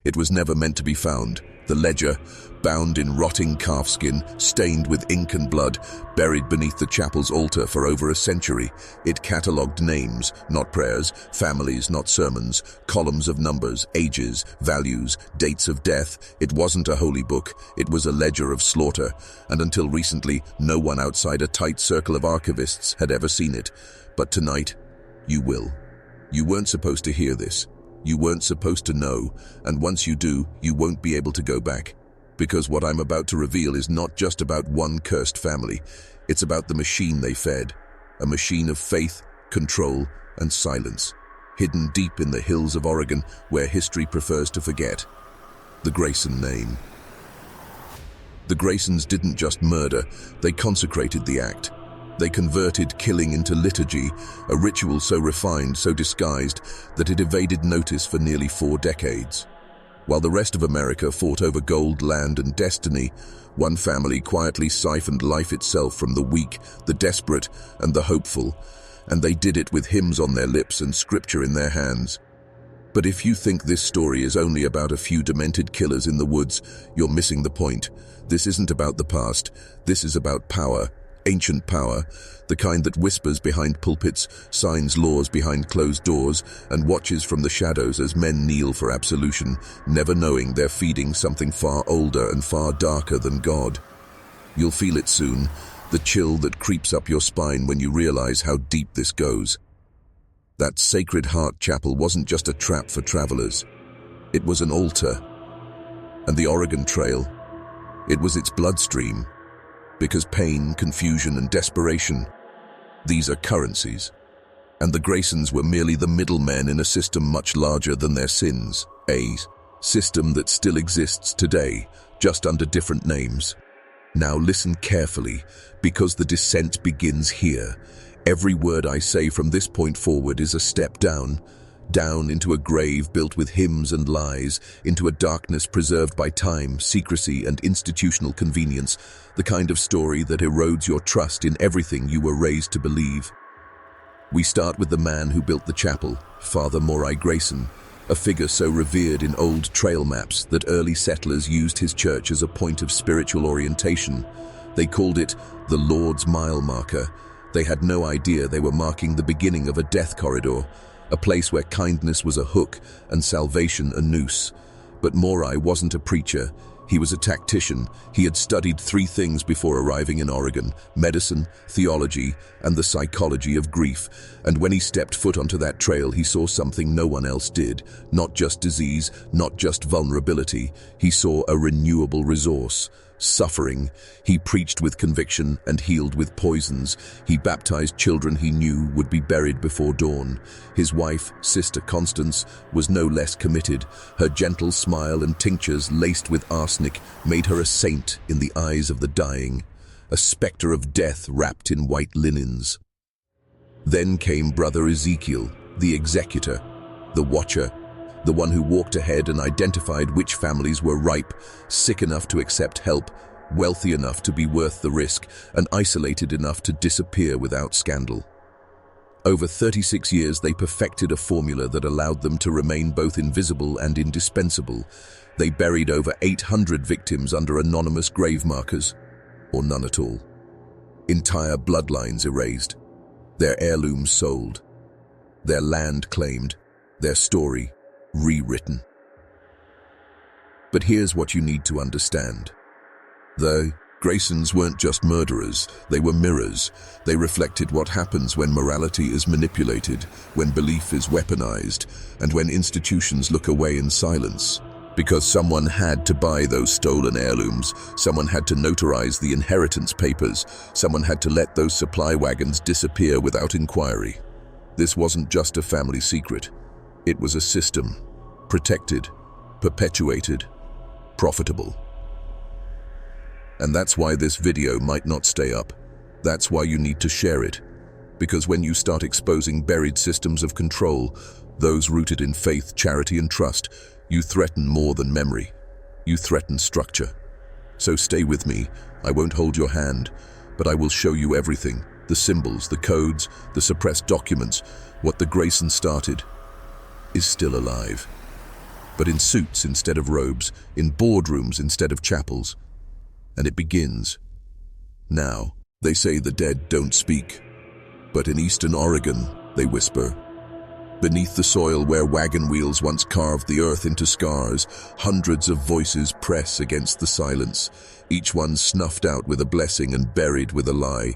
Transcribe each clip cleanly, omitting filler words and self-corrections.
It was never meant to be found. The ledger, bound in rotting calfskin, stained with ink and blood, buried beneath the chapel's altar for over a century. It catalogued names, not prayers, families, not sermons, columns of numbers, ages, values, dates of death. It wasn't a holy book, it was a ledger of slaughter, and until recently, no one outside a tight circle of archivists had ever seen it. But tonight, you will. You weren't supposed to hear this. You weren't supposed to know, and once you do, you won't be able to go back. Because what I'm about to reveal is not just about one cursed family, it's about the machine they fed. A machine of faith, control, and silence, hidden deep in the hills of Oregon, where history prefers to forget. The Grayson name. The Graysons didn't just murder, they consecrated the act. They converted killing into liturgy, a ritual so refined, so disguised, that it evaded notice for nearly 4 decades. While the rest of America fought over gold, land, and destiny, one family quietly siphoned life itself from the weak, the desperate, and the hopeful, and they did it with hymns on their lips and scripture in their hands. But if you think this story is only about a few demented killers in the woods, you're missing the point. This isn't about the past, this is about power. Ancient power, the kind that whispers behind pulpits, signs laws behind closed doors, and watches from the shadows as men kneel for absolution, never knowing they're feeding something far older and far darker than God. You'll feel it soon, the chill that creeps up your spine when you realize how deep this goes. That Sacred Heart Chapel wasn't just a trap for travelers. It was an altar. And the Oregon Trail, it was its bloodstream. Because pain, confusion, and desperation, these are currencies. And the Graysons were merely the middlemen in a system much larger than their sins. A system that still exists today, just under different names. Now listen carefully, because the descent begins here. Every word I say from this point forward is a step down into a grave built with hymns and lies, into a darkness preserved by time, secrecy, and institutional convenience, the kind of story that erodes your trust in everything you were raised to believe. We start with the man who built the chapel, Father Morai Grayson, a figure so revered in old trail maps that early settlers used his church as a point of spiritual orientation. They called it the Lord's Mile Marker. They had no idea they were marking the beginning of a death corridor, a place where kindness was a hook and salvation a noose. But Morai wasn't a preacher, he was a tactician. He had studied 3 things before arriving in Oregon: medicine, theology, and the psychology of grief. And when he stepped foot onto that trail, he saw something no one else did. Not just disease, not just vulnerability. He saw a renewable resource. Suffering. He preached with conviction and healed with poisons. He baptized children he knew would be buried before dawn. His wife, Sister Constance, was no less committed. Her gentle smile and tinctures laced with arsenic made her a saint in the eyes of the dying, a specter of death wrapped in white linens. Then came Brother Ezekiel, the executor, the watcher, the one who walked ahead and identified which families were ripe, sick enough to accept help, wealthy enough to be worth the risk, and isolated enough to disappear without scandal. Over 36 years, they perfected a formula that allowed them to remain both invisible and indispensable. They buried over 800 victims under anonymous grave markers, or none at all. Entire bloodlines erased, their heirlooms sold, their land claimed, their story rewritten. But here's what you need to understand. The Graysons weren't just murderers, they were mirrors. They reflected what happens when morality is manipulated, when belief is weaponized, and when institutions look away in silence. Because someone had to buy those stolen heirlooms, someone had to notarize the inheritance papers, someone had to let those supply wagons disappear without inquiry. This wasn't just a family secret. It was a system, protected, perpetuated, profitable. And that's why this video might not stay up. That's why you need to share it. Because when you start exposing buried systems of control, those rooted in faith, charity, and trust, you threaten more than memory. You threaten structure. So stay with me. I won't hold your hand, but I will show you everything. The symbols, the codes, the suppressed documents, what the Grayson started is still alive. but in suits instead of robes, in boardrooms instead of chapels. And it begins. Now, they say the dead don't speak, but in eastern Oregon, they whisper. Beneath the soil where wagon wheels once carved the earth into scars, hundreds of voices press against the silence, each one snuffed out with a blessing and buried with a lie.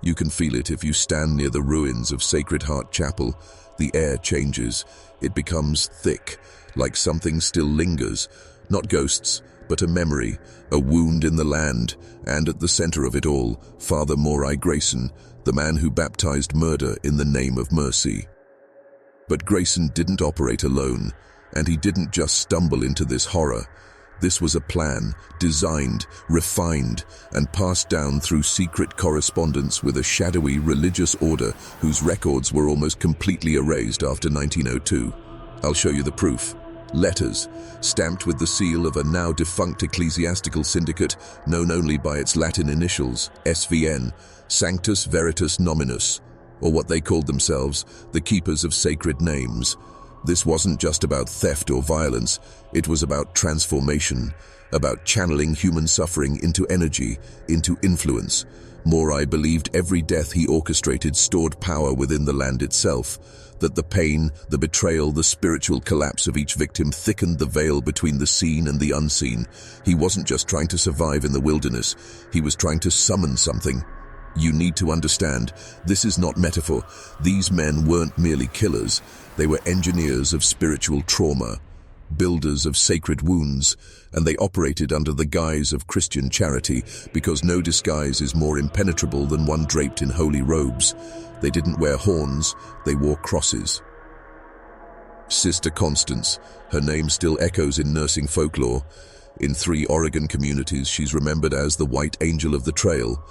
You can feel it if you stand near the ruins of Sacred Heart Chapel. The air changes. It becomes thick, like something still lingers. Not ghosts, but a memory, a wound in the land, and at the center of it all, Father Morai Grayson, the man who baptized murder in the name of mercy. But Grayson didn't operate alone, and he didn't just stumble into this horror. This was a plan, designed, refined, and passed down through secret correspondence with a shadowy religious order whose records were almost completely erased after 1902. I'll show you the proof. Letters, stamped with the seal of a now defunct ecclesiastical syndicate known only by its Latin initials, SVN, Sanctus Veritas Nominus, or what they called themselves, the Keepers of Sacred Names. This wasn't just about theft or violence, it was about transformation, about channeling human suffering into energy, into influence. Morai believed every death he orchestrated stored power within the land itself, that the pain, the betrayal, the spiritual collapse of each victim thickened the veil between the seen and the unseen. He wasn't just trying to survive in the wilderness, he was trying to summon something. You need to understand, this is not metaphor. These men weren't merely killers. They were engineers of spiritual trauma, builders of sacred wounds, and they operated under the guise of Christian charity because no disguise is more impenetrable than one draped in holy robes. They didn't wear horns, they wore crosses. Sister Constance, her name still echoes in nursing folklore. In 3 Oregon communities, she's remembered as the White Angel of the Trail.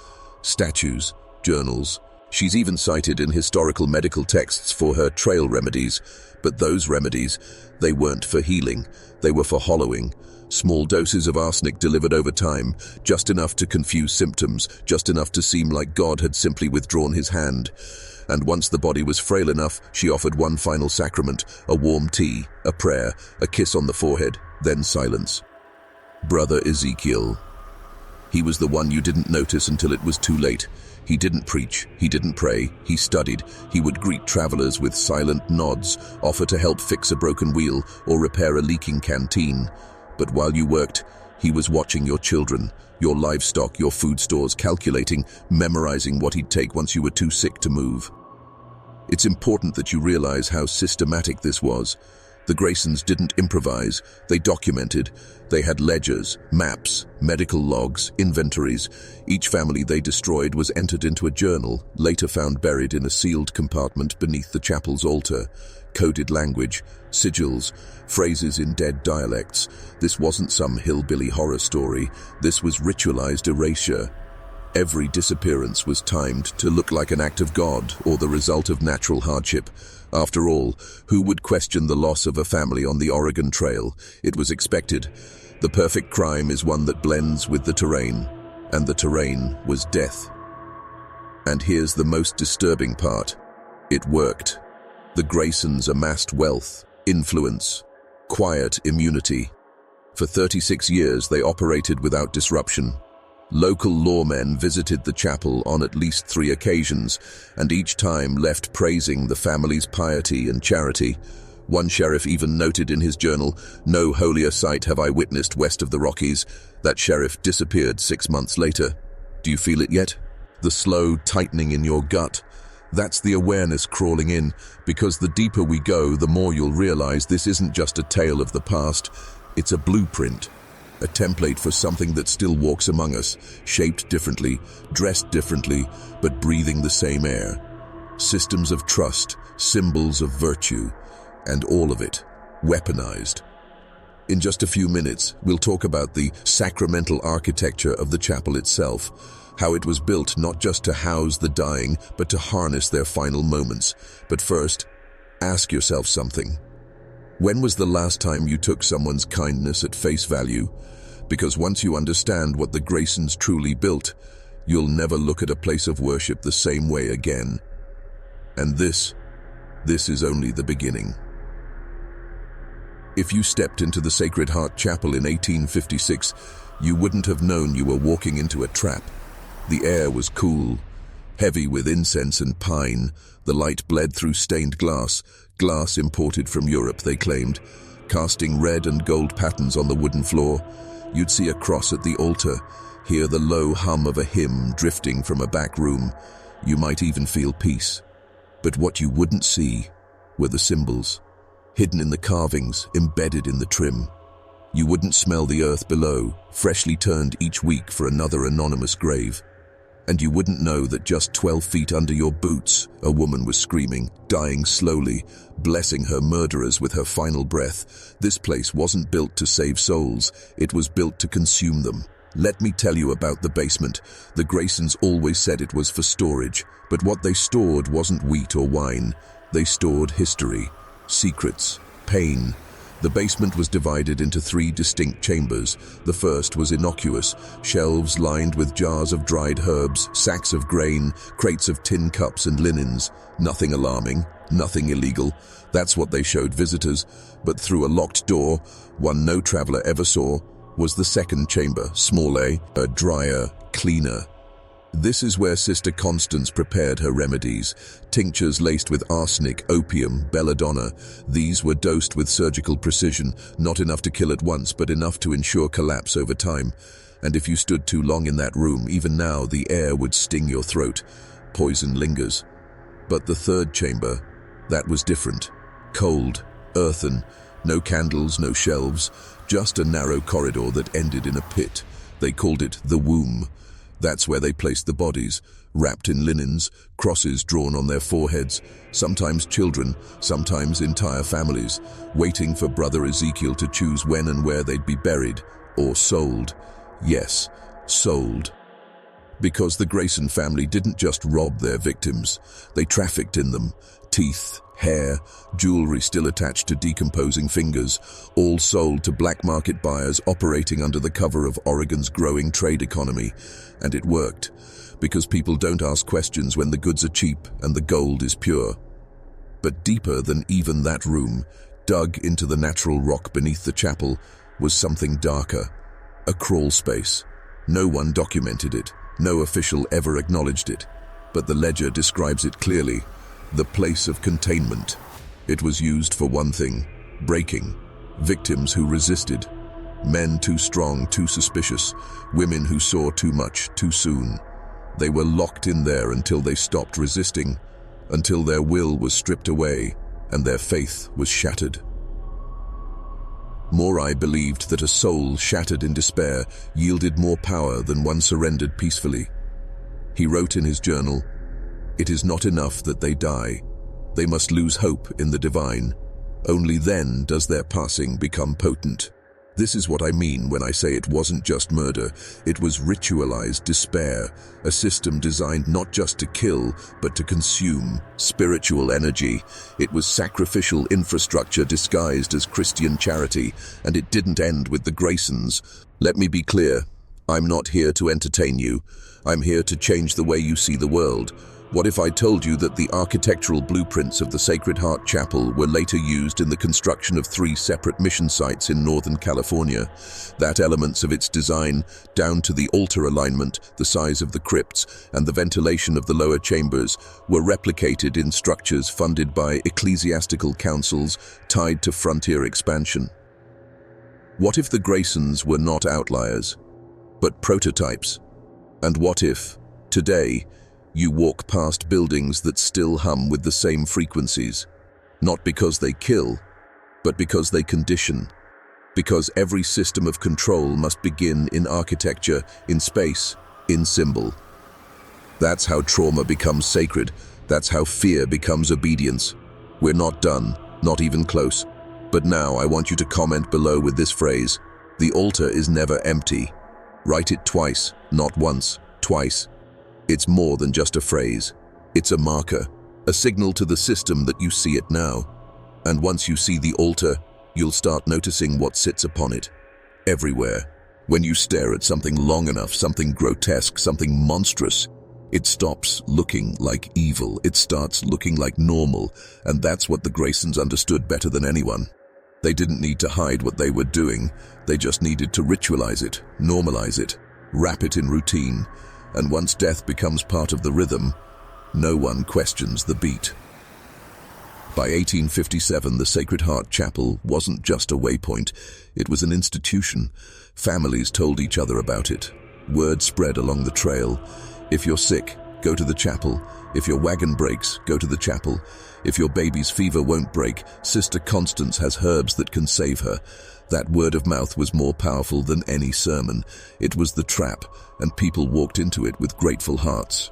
Statues, journals. She's even cited in historical medical texts for her trail remedies, but those remedies, they weren't for healing, they were for hollowing. Small doses of arsenic delivered over time, just enough to confuse symptoms, just enough to seem like God had simply withdrawn his hand. And once the body was frail enough, she offered one final sacrament, a warm tea, a prayer, a kiss on the forehead, then silence. Brother Ezekiel. He was the one you didn't notice until it was too late. He didn't preach, he didn't pray, he studied. He would greet travelers with silent nods, offer to help fix a broken wheel or repair a leaking canteen. But while you worked, he was watching your children, your livestock, your food stores, calculating, memorizing what he'd take once you were too sick to move. It's important that you realize how systematic this was. The Graysons didn't improvise, they documented. They had ledgers, maps, medical logs, inventories. Each family they destroyed was entered into a journal, later found buried in a sealed compartment beneath the chapel's altar. Coded language, sigils, phrases in dead dialects. This wasn't some hillbilly horror story, this was ritualized erasure. Every disappearance was timed to look like an act of God or the result of natural hardship. After all, who would question the loss of a family on the Oregon Trail? It was expected. The perfect crime is one that blends with the terrain, and the terrain was death. And here's the most disturbing part. It worked. The Graysons amassed wealth, influence, quiet immunity. For 36 years, they operated without disruption. Local lawmen visited the chapel on at least 3 occasions, and each time left praising the family's piety and charity. One sheriff even noted in his journal, "No holier sight have I witnessed west of the Rockies." That sheriff disappeared 6 months later. Do you feel it yet? The slow tightening in your gut. That's the awareness crawling in, because the deeper we go, the more you'll realize this isn't just a tale of the past, it's a blueprint. A template for something that still walks among us, shaped differently, dressed differently, but breathing the same air. Systems of trust, symbols of virtue, and all of it weaponized. In just a few minutes, we'll talk about the sacramental architecture of the chapel itself, how it was built not just to house the dying, but to harness their final moments. But first, ask yourself something. When was the last time you took someone's kindness at face value? Because once you understand what the Graysons truly built, you'll never look at a place of worship the same way again. And this is only the beginning. If you stepped into the Sacred Heart Chapel in 1856, you wouldn't have known you were walking into a trap. The air was cool, heavy with incense and pine. The light bled through stained glass imported from Europe, they claimed, casting red and gold patterns on the wooden floor. You'd see a cross at the altar, hear the low hum of a hymn drifting from a back room. You might even feel peace. But what you wouldn't see were the symbols, hidden in the carvings, embedded in the trim. You wouldn't smell the earth below, freshly turned each week for another anonymous grave. And you wouldn't know that just 12 feet under your boots, a woman was screaming, dying slowly, blessing her murderers with her final breath. This place wasn't built to save souls, it was built to consume them. Let me tell you about the basement. The Graysons always said it was for storage, but what they stored wasn't wheat or wine. They stored history, secrets, pain. The basement was divided into 3 distinct chambers. The first was innocuous, shelves lined with jars of dried herbs, sacks of grain, crates of tin cups and linens. Nothing alarming, nothing illegal. That's what they showed visitors. But through a locked door, one no traveler ever saw, was the second chamber, smaller, drier, cleaner. This is where Sister Constance prepared her remedies, tinctures laced with arsenic, opium, belladonna. These were dosed with surgical precision, not enough to kill at once, but enough to ensure collapse over time. And if you stood too long in that room, even now the air would sting your throat. Poison lingers. But the third chamber, that was different. Cold, earthen, no candles, no shelves, just a narrow corridor that ended in a pit. They called it the womb. That's where they placed the bodies, wrapped in linens, crosses drawn on their foreheads, sometimes children, sometimes entire families, waiting for Brother Ezekiel to choose when and where they'd be buried, or sold. Yes, sold. Because the Grayson family didn't just rob their victims, they trafficked in them. Teeth, hair, jewelry still attached to decomposing fingers, all sold to black market buyers operating under the cover of Oregon's growing trade economy. And it worked, because people don't ask questions when the goods are cheap and the gold is pure. But deeper than even that room, dug into the natural rock beneath the chapel, was something darker. A crawl space. No one documented it. No official ever acknowledged it. But the ledger describes it clearly. The place of containment. It was used for one thing: breaking. Victims who resisted. Men too strong, too suspicious. Women who saw too much, too soon. They were locked in there until they stopped resisting, until their will was stripped away and their faith was shattered. Morai believed that a soul shattered in despair yielded more power than one surrendered peacefully. He wrote in his journal, "It is not enough that they die. They must lose hope in the divine. Only then does their passing become potent." This is what I mean when I say it wasn't just murder. It was ritualized despair, a system designed not just to kill, but to consume spiritual energy. It was sacrificial infrastructure disguised as Christian charity, and it didn't end with the Graysons. Let me be clear, I'm not here to entertain you. I'm here to change the way you see the world. What if I told you that the architectural blueprints of the Sacred Heart Chapel were later used in the construction of 3 separate mission sites in Northern California? That elements of its design, down to the altar alignment, the size of the crypts, and the ventilation of the lower chambers, were replicated in structures funded by ecclesiastical councils tied to frontier expansion. What if the Graysons were not outliers, but prototypes? And what if, today, you walk past buildings that still hum with the same frequencies, not because they kill, but because they condition, because every system of control must begin in architecture, in space, in symbol. That's how trauma becomes sacred. That's how fear becomes obedience. We're not done, not even close. But now I want you to comment below with this phrase: the altar is never empty. Write it twice, not once, twice. It's more than just a phrase. It's a marker, a signal to the system that you see it now. And once you see the altar, you'll start noticing what sits upon it. Everywhere. When you stare at something long enough, something grotesque, something monstrous, it stops looking like evil. It starts looking like normal. And that's what the Graysons understood better than anyone. They didn't need to hide what they were doing, they just needed to ritualize it, normalize it, wrap it in routine, and once death becomes part of the rhythm, no one questions the beat. By 1857, the Sacred Heart Chapel wasn't just a waypoint, it was an institution. Families told each other about it. Word spread along the trail. If you're sick, go to the chapel. If your wagon breaks, go to the chapel. If your baby's fever won't break, Sister Constance has herbs that can save her. That word of mouth was more powerful than any sermon. It was the trap, and people walked into it with grateful hearts.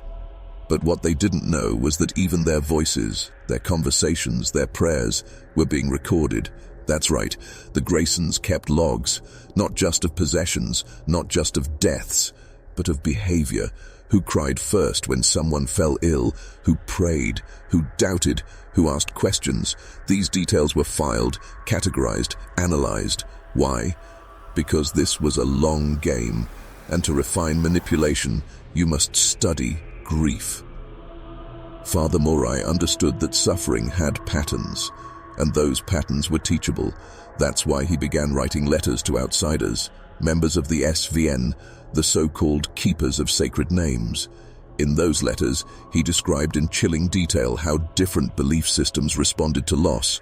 But what they didn't know was that even their voices, their conversations, their prayers were being recorded. That's right, the Graysons kept logs, not just of possessions, not just of deaths, but of behavior. Who cried first when someone fell ill, who prayed, who doubted, who asked questions. These details were filed, categorized, analyzed. Why? Because this was a long game, and to refine manipulation, you must study grief. Father Morai understood that suffering had patterns, and those patterns were teachable. That's why he began writing letters to outsiders, members of the SVN, the so-called keepers of sacred names. In those letters, he described in chilling detail how different belief systems responded to loss.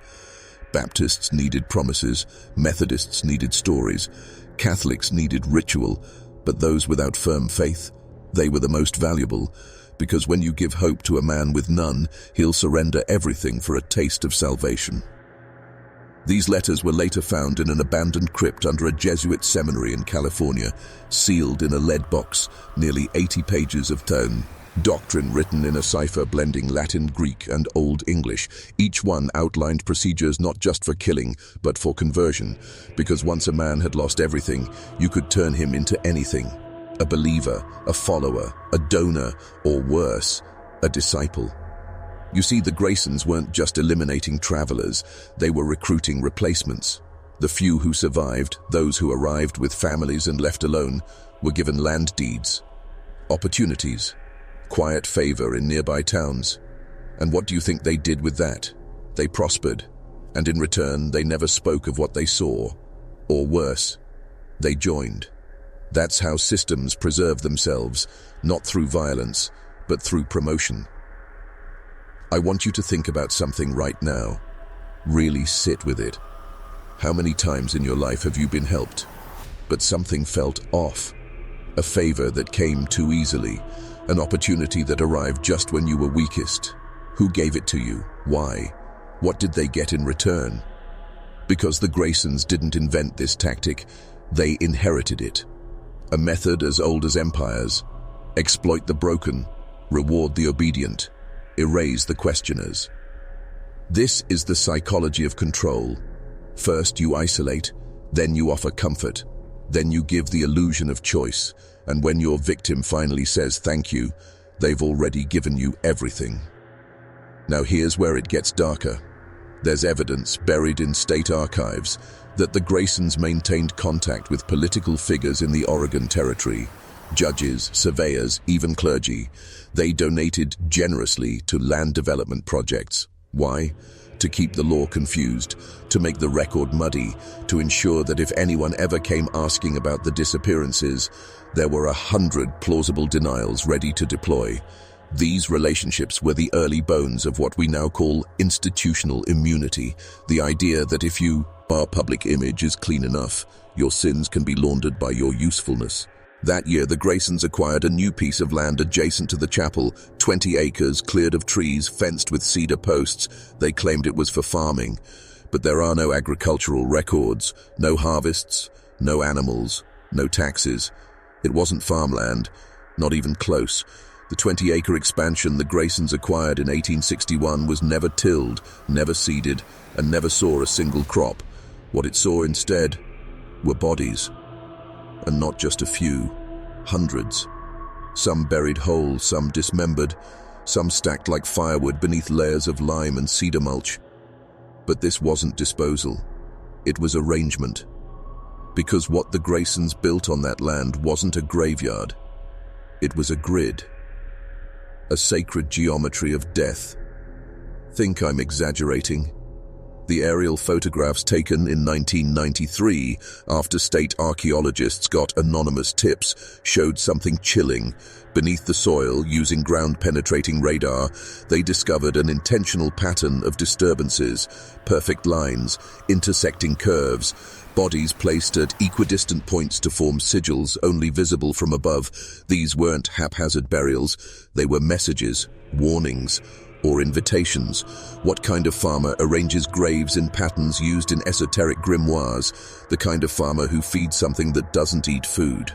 Baptists needed promises, Methodists needed stories, Catholics needed ritual, but those without firm faith, they were the most valuable, because when you give hope to a man with none, he'll surrender everything for a taste of salvation. These letters were later found in an abandoned crypt under a Jesuit seminary in California, sealed in a lead box, nearly 80 pages of doctrine written in a cipher blending Latin, Greek, and Old English. Each one outlined procedures not just for killing, but for conversion, because once a man had lost everything, you could turn him into anything. A believer, a follower, a donor, or worse, a disciple. You see, the Graysons weren't just eliminating travelers, they were recruiting replacements. The few who survived, those who arrived with families and left alone, were given land deeds, opportunities, quiet favor in nearby towns. And what do you think they did with that? They prospered, and in return they never spoke of what they saw. Or worse, they joined. That's how systems preserve themselves, not through violence, but through promotion. I want you to think about something right now. Really sit with it. How many times in your life have you been helped, but something felt off? A favor that came too easily, an opportunity that arrived just when you were weakest. Who gave it to you? Why? What did they get in return? Because the Graysons didn't invent this tactic, they inherited it. A method as old as empires. Exploit the broken, reward the obedient, erase the questioners. This is the psychology of control. First you isolate, then you offer comfort, then you give the illusion of choice, and when your victim finally says thank you, they've already given you everything. Now here's where it gets darker. There's evidence buried in state archives that the Graysons maintained contact with political figures in the Oregon Territory, judges, surveyors, even clergy. They donated generously to land development projects. Why? To keep the law confused, to make the record muddy, to ensure that if anyone ever came asking about the disappearances, there were 100 plausible denials ready to deploy. These relationships were the early bones of what we now call institutional immunity, the idea that if our public image is clean enough, your sins can be laundered by your usefulness. That year, the Graysons acquired a new piece of land adjacent to the chapel, 20 acres, cleared of trees, fenced with cedar posts. They claimed it was for farming, but there are no agricultural records, no harvests, no animals, no taxes. It wasn't farmland, not even close. The 20-acre expansion the Graysons acquired in 1861 was never tilled, never seeded, and never saw a single crop. What it saw instead were bodies. And not just a few, hundreds. Some buried whole, some dismembered, some stacked like firewood beneath layers of lime and cedar mulch. But this wasn't disposal. It was arrangement. Because what the Graysons built on that land wasn't a graveyard. It was a grid. A sacred geometry of death. Think I'm exaggerating? The aerial photographs taken in 1993, after state archaeologists got anonymous tips, showed something chilling. Beneath the soil, using ground-penetrating radar, they discovered an intentional pattern of disturbances, perfect lines, intersecting curves, bodies placed at equidistant points to form sigils only visible from above. These weren't haphazard burials, they were messages, warnings, or invitations. What kind of farmer arranges graves in patterns used in esoteric grimoires? The kind of farmer who feeds something that doesn't eat food.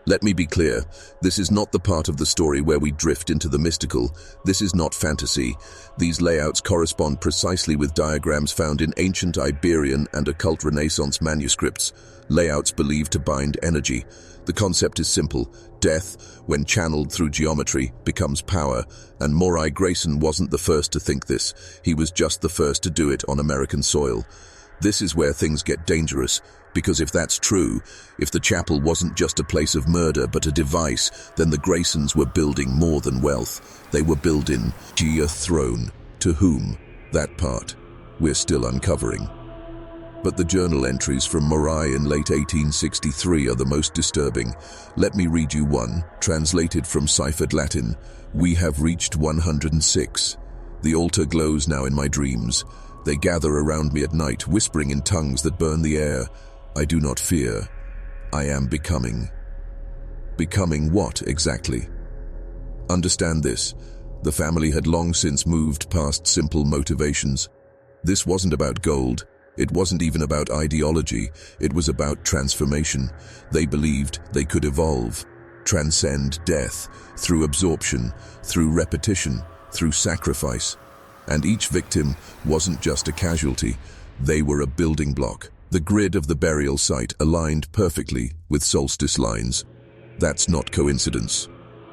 Let me be clear, this is not the part of the story where we drift into the mystical. This is not fantasy. These layouts correspond precisely with diagrams found in ancient Iberian and occult Renaissance manuscripts, layouts believed to bind energy. The concept is simple. Death, when channeled through geometry, becomes power, and Morai Grayson wasn't the first to think this. He was just the first to do it on American soil. This is where things get dangerous, because if that's true, if the chapel wasn't just a place of murder but a device, then the Graysons were building more than wealth. They were building a throne. To whom? That part we're still uncovering. But the journal entries from Morai in late 1863 are the most disturbing. Let me read you one, translated from ciphered Latin. "We have reached 106. The altar glows now in my dreams. They gather around me at night, whispering in tongues that burn the air. I do not fear. I am becoming." Becoming what, exactly? Understand this. The family had long since moved past simple motivations. This wasn't about gold. It wasn't even about ideology. It was about transformation. They believed they could evolve, transcend death, through absorption, through repetition, through sacrifice. And each victim wasn't just a casualty. They were a building block. The grid of the burial site aligned perfectly with solstice lines. That's not coincidence.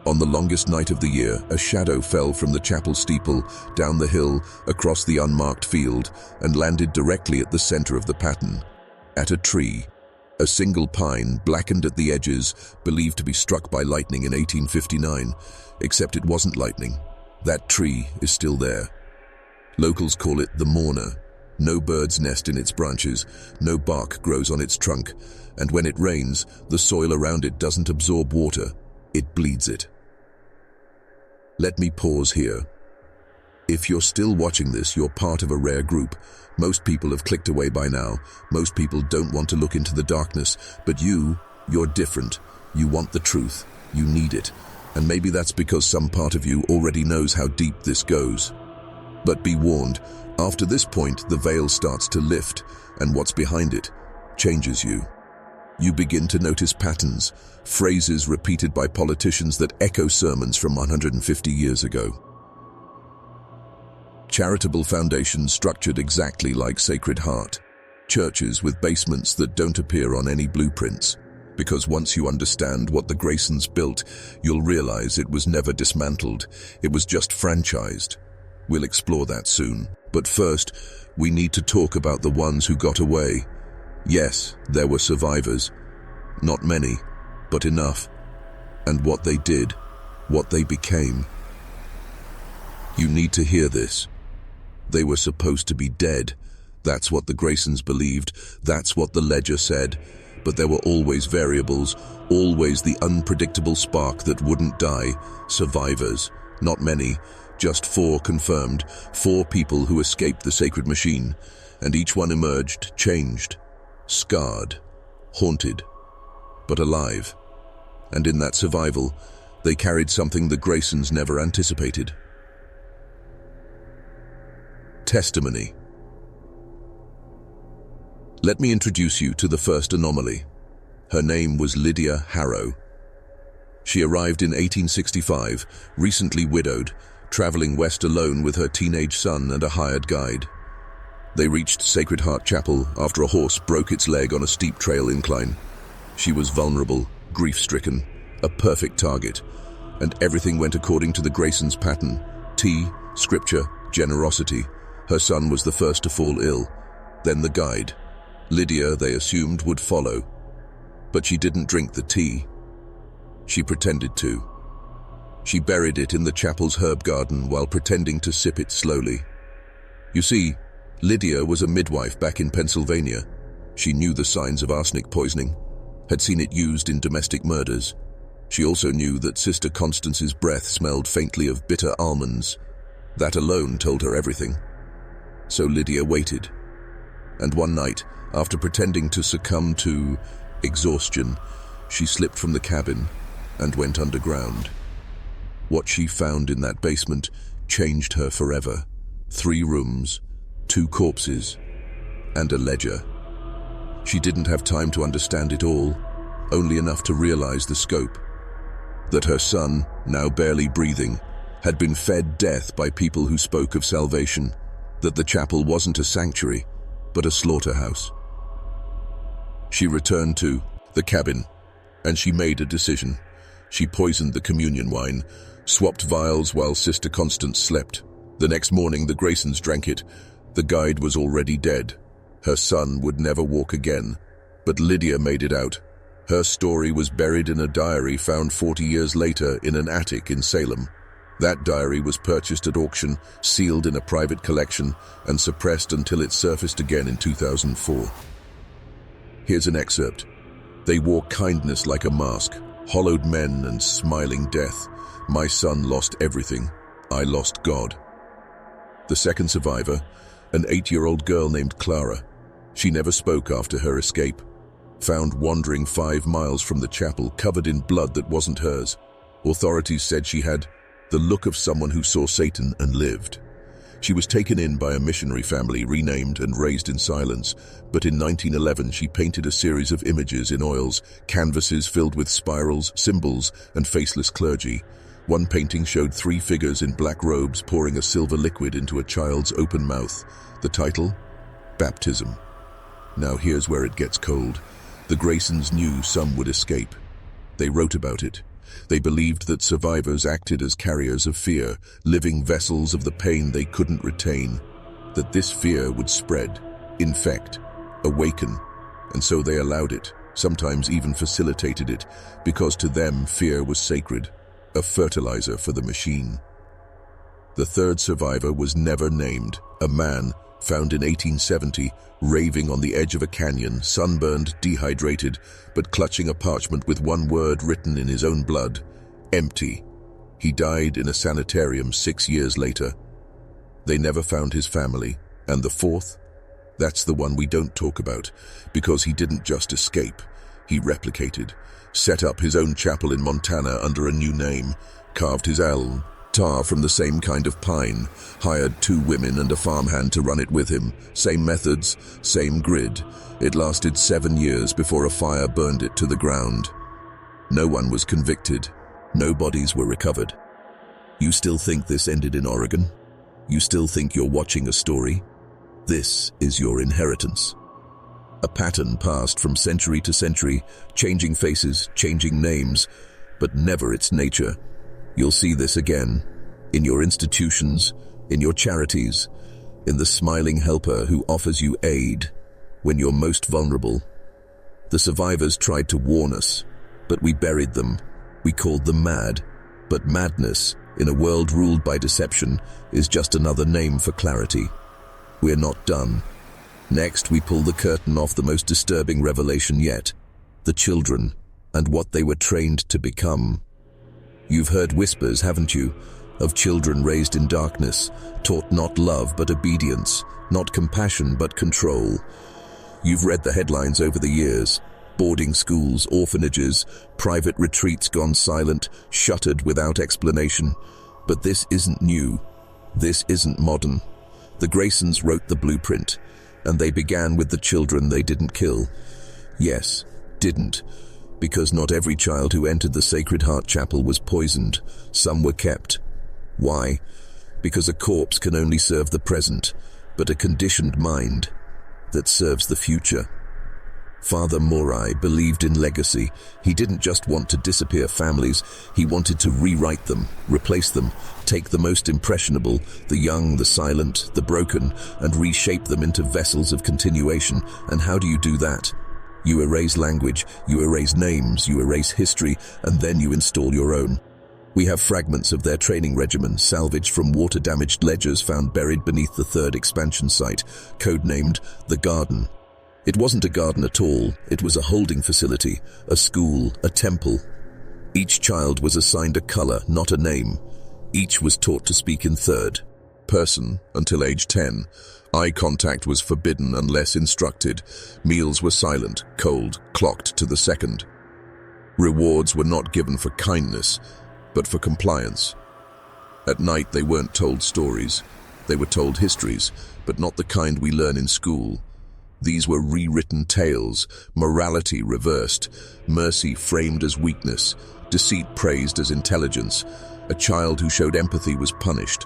On the longest night of the year, a shadow fell from the chapel steeple, down the hill, across the unmarked field, and landed directly at the center of the pattern. At a tree. A single pine, blackened at the edges, believed to be struck by lightning in 1859. Except it wasn't lightning. That tree is still there. Locals call it the mourner. No birds nest in its branches, no bark grows on its trunk, and when it rains, the soil around it doesn't absorb water, it bleeds it. Let me pause here. If you're still watching this, you're part of a rare group. Most people have clicked away by now. Most people don't want to look into the darkness, but you're different. You want the truth. You need it. And maybe that's because some part of you already knows how deep this goes. But be warned, after this point, the veil starts to lift, and what's behind it changes you. You begin to notice patterns, phrases repeated by politicians that echo sermons from 150 years ago. Charitable foundations structured exactly like Sacred Heart. Churches with basements that don't appear on any blueprints. Because once you understand what the Graysons built, you'll realize it was never dismantled. It was just franchised. We'll explore that soon. But first, we need to talk about the ones who got away. Yes, there were survivors. Not many, but enough. And what they did, what they became. You need to hear this. They were supposed to be dead. That's what the Graysons believed. That's what the ledger said. But there were always variables, always the unpredictable spark that wouldn't die. Survivors. Not many. Just 4 confirmed. 4 people who escaped the sacred machine. And each one emerged, changed. Scarred. Haunted. But alive. And in that survival, they carried something the Graysons never anticipated. Testimony. Let me introduce you to the first anomaly. Her name was Lydia Harrow. She arrived in 1865, recently widowed, traveling west alone with her teenage son and a hired guide. They reached Sacred Heart Chapel after a horse broke its leg on a steep trail incline. She was vulnerable, grief-stricken, a perfect target, and everything went according to the Graysons' pattern. Tea, scripture, generosity. Her son was the first to fall ill, then the guide. Lydia, they assumed, would follow. But she didn't drink the tea. She pretended to. She buried it in the chapel's herb garden while pretending to sip it slowly. You see, Lydia was a midwife back in Pennsylvania. She knew the signs of arsenic poisoning, had seen it used in domestic murders. She also knew that Sister Constance's breath smelled faintly of bitter almonds. That alone told her everything. So Lydia waited. And one night, after pretending to succumb to exhaustion, she slipped from the cabin and went underground. What she found in that basement changed her forever. 3 rooms, 2 corpses, and a ledger. She didn't have time to understand it all, only enough to realize the scope. That her son, now barely breathing, had been fed death by people who spoke of salvation, that the chapel wasn't a sanctuary, but a slaughterhouse. She returned to the cabin, and she made a decision. She poisoned the communion wine, swapped vials while Sister Constance slept. The next morning, the Graysons drank it. The guide was already dead. Her son would never walk again. But Lydia made it out. Her story was buried in a diary found 40 years later in an attic in Salem. That diary was purchased at auction, sealed in a private collection, and suppressed until it surfaced again in 2004. Here's an excerpt. They wore kindness like a mask, hollowed men and smiling death. My son lost everything. I lost God. The second survivor, an 8-year-old girl named Clara. She never spoke after her escape. Found wandering 5 miles from the chapel, covered in blood that wasn't hers. Authorities said she had the look of someone who saw Satan and lived. She was taken in by a missionary family, renamed and raised in silence, but in 1911 she painted a series of images in oils, canvases filled with spirals, symbols, and faceless clergy. One painting showed 3 figures in black robes pouring a silver liquid into a child's open mouth. The title? Baptism. Now here's where it gets cold. The Graysons knew some would escape. They wrote about it. They believed that survivors acted as carriers of fear, living vessels of the pain they couldn't retain, that this fear would spread, infect, awaken, and so they allowed it, sometimes even facilitated it, because to them fear was sacred, a fertilizer for the machine. The third survivor was never named, a man found in 1870, raving on the edge of a canyon, sunburned, dehydrated, but clutching a parchment with one word written in his own blood: empty. He died in a sanitarium 6 years later. They never found his family. And the fourth? That's the one we don't talk about, because he didn't just escape. He replicated, set up his own chapel in Montana under a new name, carved his altar from the same kind of pine, hired 2 women and a farmhand to run it with him. Same methods, same grid. It lasted 7 years before a fire burned it to the ground. No one was convicted. No bodies were recovered. You still think this ended in Oregon? You still think you're watching a story? This is your inheritance. A pattern passed from century to century, changing faces, changing names, but never its nature. You'll see this again, in your institutions, in your charities, in the smiling helper who offers you aid when you're most vulnerable. The survivors tried to warn us, but we buried them. We called them mad. But madness, in a world ruled by deception, is just another name for clarity. We're not done. Next, we pull the curtain off the most disturbing revelation yet: the children, and what they were trained to become. You've heard whispers, haven't you, of children raised in darkness, taught not love but obedience, not compassion but control. You've read the headlines over the years: boarding schools, orphanages, private retreats gone silent, shuttered without explanation. But this isn't new. This isn't modern. The Graysons wrote the blueprint, and they began with the children they didn't kill. Yes, didn't. Because not every child who entered the Sacred Heart Chapel was poisoned. Some were kept. Why? Because a corpse can only serve the present, but a conditioned mind that serves the future. Father Morai believed in legacy. He didn't just want to disappear families, he wanted to rewrite them, replace them, take the most impressionable, the young, the silent, the broken, and reshape them into vessels of continuation. And how do you do that? You erase language, you erase names, you erase history, and then you install your own. We have fragments of their training regimen salvaged from water-damaged ledgers found buried beneath the third expansion site, codenamed the Garden. It wasn't a garden at all, it was a holding facility, a school, a temple. Each child was assigned a color, not a name. Each was taught to speak in third person until age 10. Eye contact was forbidden unless instructed. Meals were silent, cold, clocked to the second. Rewards were not given for kindness, but for compliance. At night they weren't told stories. They were told histories, but not the kind we learn in school. These were rewritten tales, morality reversed, mercy framed as weakness, deceit praised as intelligence. A child who showed empathy was punished.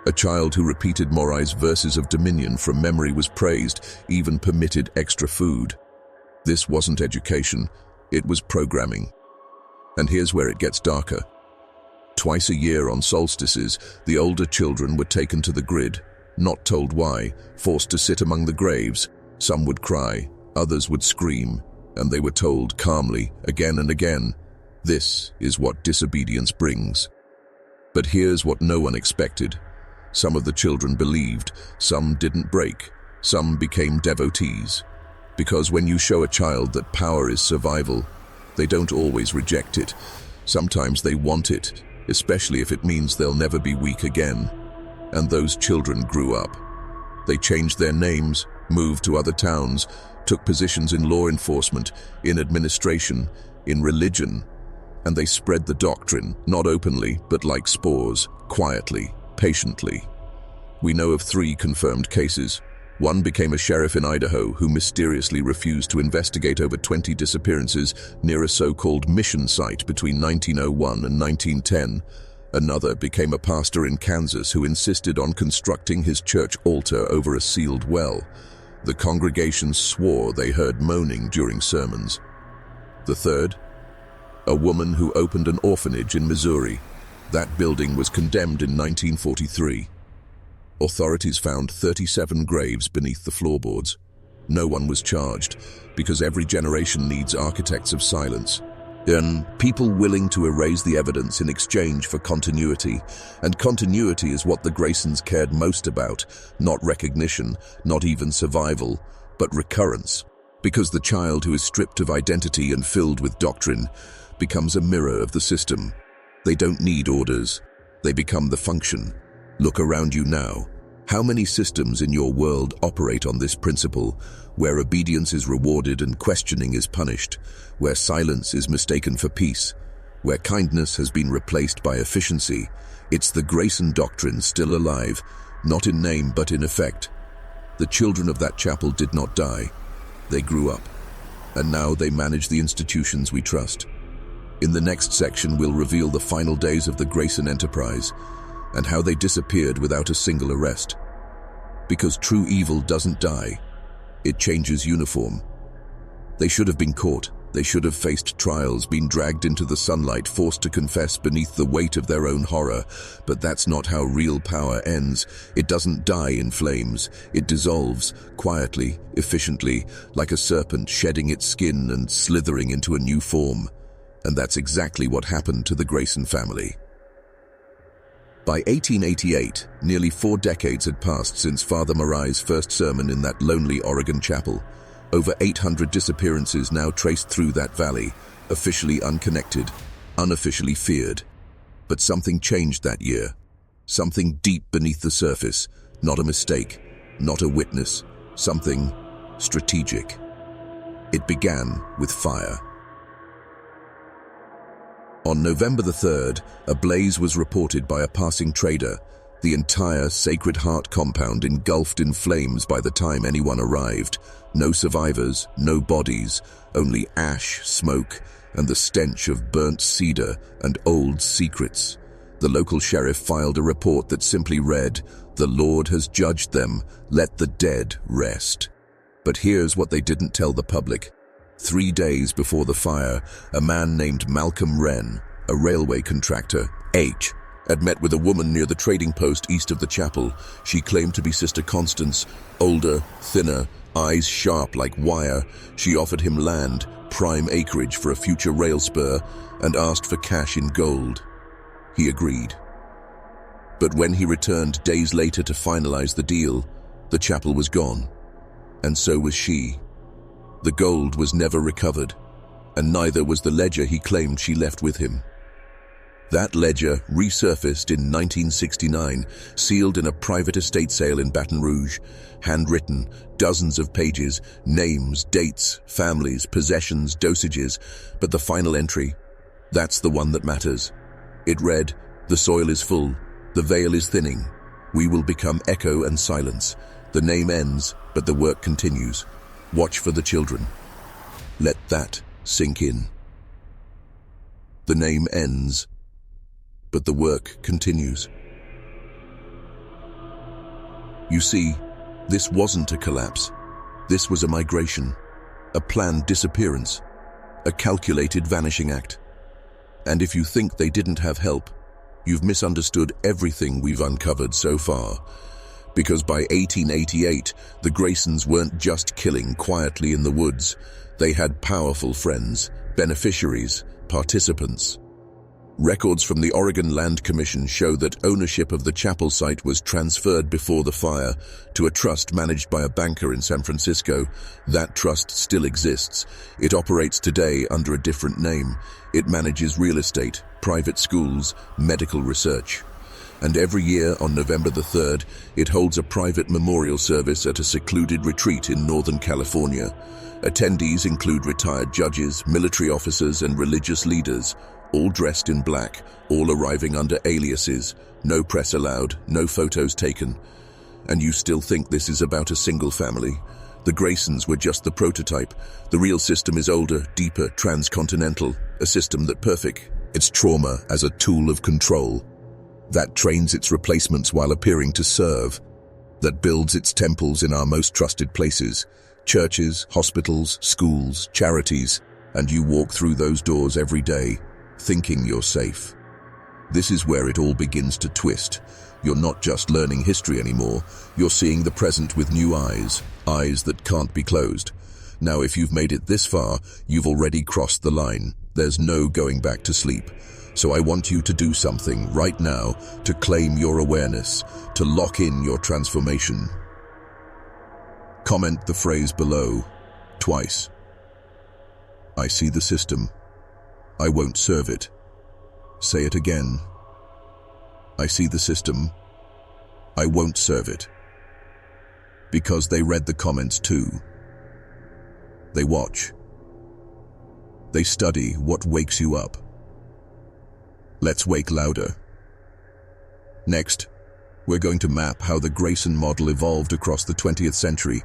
A child who repeated Morai's verses of dominion from memory was praised, even permitted extra food. This wasn't education, it was programming. And here's where it gets darker. Twice a year on solstices, the older children were taken to the grid, not told why, forced to sit among the graves. Some would cry, others would scream, and they were told calmly, again and again, "This is what disobedience brings." But here's what no one expected. Some of the children believed, some didn't break, some became devotees. Because when you show a child that power is survival, they don't always reject it. Sometimes they want it, especially if it means they'll never be weak again. And those children grew up. They changed their names, moved to other towns, took positions in law enforcement, in administration, in religion, and they spread the doctrine, not openly, but like spores, quietly, patiently. We know of 3 confirmed cases. One became a sheriff in Idaho who mysteriously refused to investigate over 20 disappearances near a so-called mission site between 1901 and 1910. Another became a pastor in Kansas who insisted on constructing his church altar over a sealed well. The congregation swore they heard moaning during sermons. The third? A woman who opened an orphanage in Missouri. That building was condemned in 1943. Authorities found 37 graves beneath the floorboards. No one was charged, because every generation needs architects of silence. And people willing to erase the evidence in exchange for continuity. And continuity is what the Graysons cared most about, not recognition, not even survival, but recurrence. Because the child who is stripped of identity and filled with doctrine becomes a mirror of the system. They don't need orders, they become the function. Look around you now. How many systems in your world operate on this principle, where obedience is rewarded and questioning is punished, where silence is mistaken for peace, where kindness has been replaced by efficiency? It's the Grayson doctrine still alive, not in name but in effect. The children of that chapel did not die. They grew up, and now they manage the institutions we trust. In the next section, we'll reveal the final days of the Grayson enterprise and how they disappeared without a single arrest. Because true evil doesn't die, it changes uniform. They should have been caught. They should have faced trials, been dragged into the sunlight, forced to confess beneath the weight of their own horror. But that's not how real power ends. It doesn't die in flames. It dissolves, quietly, efficiently, like a serpent shedding its skin and slithering into a new form. And that's exactly what happened to the Grayson family. By 1888, nearly 4 decades had passed since Father Morai's first sermon in that lonely Oregon chapel. Over 800 disappearances now traced through that valley, officially unconnected, unofficially feared. But something changed that year. Something deep beneath the surface, not a mistake, not a witness, something strategic. It began with fire. On November the 3rd, a blaze was reported by a passing trader, the entire Sacred Heart compound engulfed in flames by the time anyone arrived. No survivors, no bodies, only ash, smoke, and the stench of burnt cedar and old secrets. The local sheriff filed a report that simply read, "The Lord has judged them, let the dead rest." But here's what they didn't tell the public. 3 days before the fire, a man named Malcolm Wren, a railway contractor, H, had met with a woman near the trading post east of the chapel. She claimed to be Sister Constance, older, thinner, eyes sharp like wire. She offered him land, prime acreage for a future rail spur, and asked for cash in gold. He agreed. But when he returned days later to finalize the deal, the chapel was gone, and so was she. The gold was never recovered, and neither was the ledger he claimed she left with him. That ledger resurfaced in 1969, sealed in a private estate sale in Baton Rouge, handwritten, dozens of pages, names, dates, families, possessions, dosages, but the final entry, that's the one that matters. It read, "The soil is full, the veil is thinning, we will become echo and silence. The name ends, but the work continues. Watch for the children." Let that sink in. The name ends, but the work continues. You see, this wasn't a collapse. This was a migration, a planned disappearance, a calculated vanishing act. And if you think they didn't have help, you've misunderstood everything we've uncovered so far. Because by 1888, the Graysons weren't just killing quietly in the woods. They had powerful friends, beneficiaries, participants. Records from the Oregon Land Commission show that ownership of the chapel site was transferred before the fire to a trust managed by a banker in San Francisco. That trust still exists. It operates today under a different name. It manages real estate, private schools, medical research. And every year on November the 3rd, it holds a private memorial service at a secluded retreat in Northern California. Attendees include retired judges, military officers, and religious leaders, all dressed in black, all arriving under aliases, no press allowed, no photos taken. And you still think this is about a single family? The Graysons were just the prototype. The real system is older, deeper, transcontinental, a system that perfect its trauma as a tool of control, that trains its replacements while appearing to serve, that builds its temples in our most trusted places, churches, hospitals, schools, charities, and you walk through those doors every day, thinking you're safe. This is where it all begins to twist. You're not just learning history anymore, you're seeing the present with new eyes, eyes that can't be closed. Now, if you've made it this far, you've already crossed the line. There's no going back to sleep. So I want you to do something right now to claim your awareness, to lock in your transformation. Comment the phrase below, twice. I see the system. I won't serve it. Say it again. I see the system. I won't serve it. Because they read the comments too. They watch. They study what wakes you up. Let's wake louder. Next, we're going to map how the Grayson model evolved across the 20th century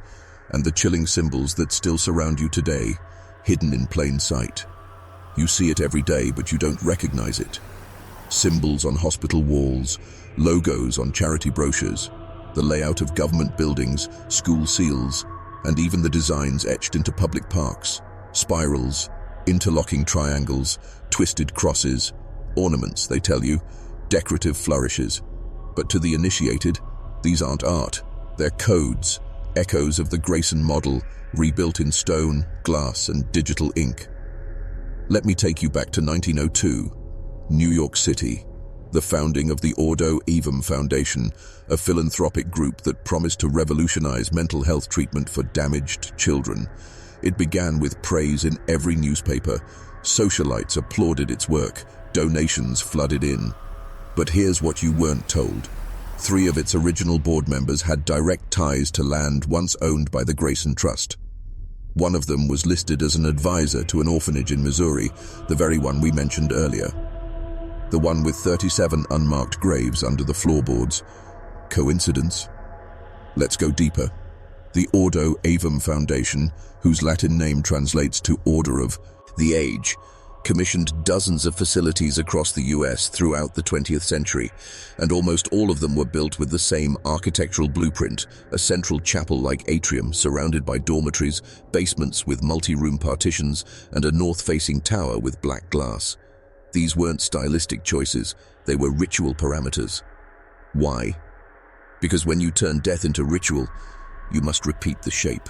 and the chilling symbols that still surround you today, hidden in plain sight. You see it every day, but you don't recognize it. Symbols on hospital walls, logos on charity brochures, the layout of government buildings, school seals, and even the designs etched into public parks. Spirals, interlocking triangles, twisted crosses, ornaments, they tell you, decorative flourishes. But to the initiated, these aren't art. They're codes, echoes of the Grayson model, rebuilt in stone, glass, and digital ink. Let me take you back to 1902, New York City, the founding of the Ordo Evum Foundation, a philanthropic group that promised to revolutionize mental health treatment for damaged children. It began with praise in every newspaper. Socialites applauded its work. Donations flooded in. But here's what you weren't told. 3 of its original board members had direct ties to land once owned by the Grayson Trust. One of them was listed as an advisor to an orphanage in Missouri, the very one we mentioned earlier. The one with 37 unmarked graves under the floorboards. Coincidence? Let's go deeper. The Ordo Evum Foundation, whose Latin name translates to Order of the Age, commissioned dozens of facilities across the US throughout the 20th century, and almost all of them were built with the same architectural blueprint, a central chapel-like atrium surrounded by dormitories, basements with multi-room partitions, and a north-facing tower with black glass. These weren't stylistic choices, they were ritual parameters. Why? Because when you turn death into ritual, you must repeat the shape.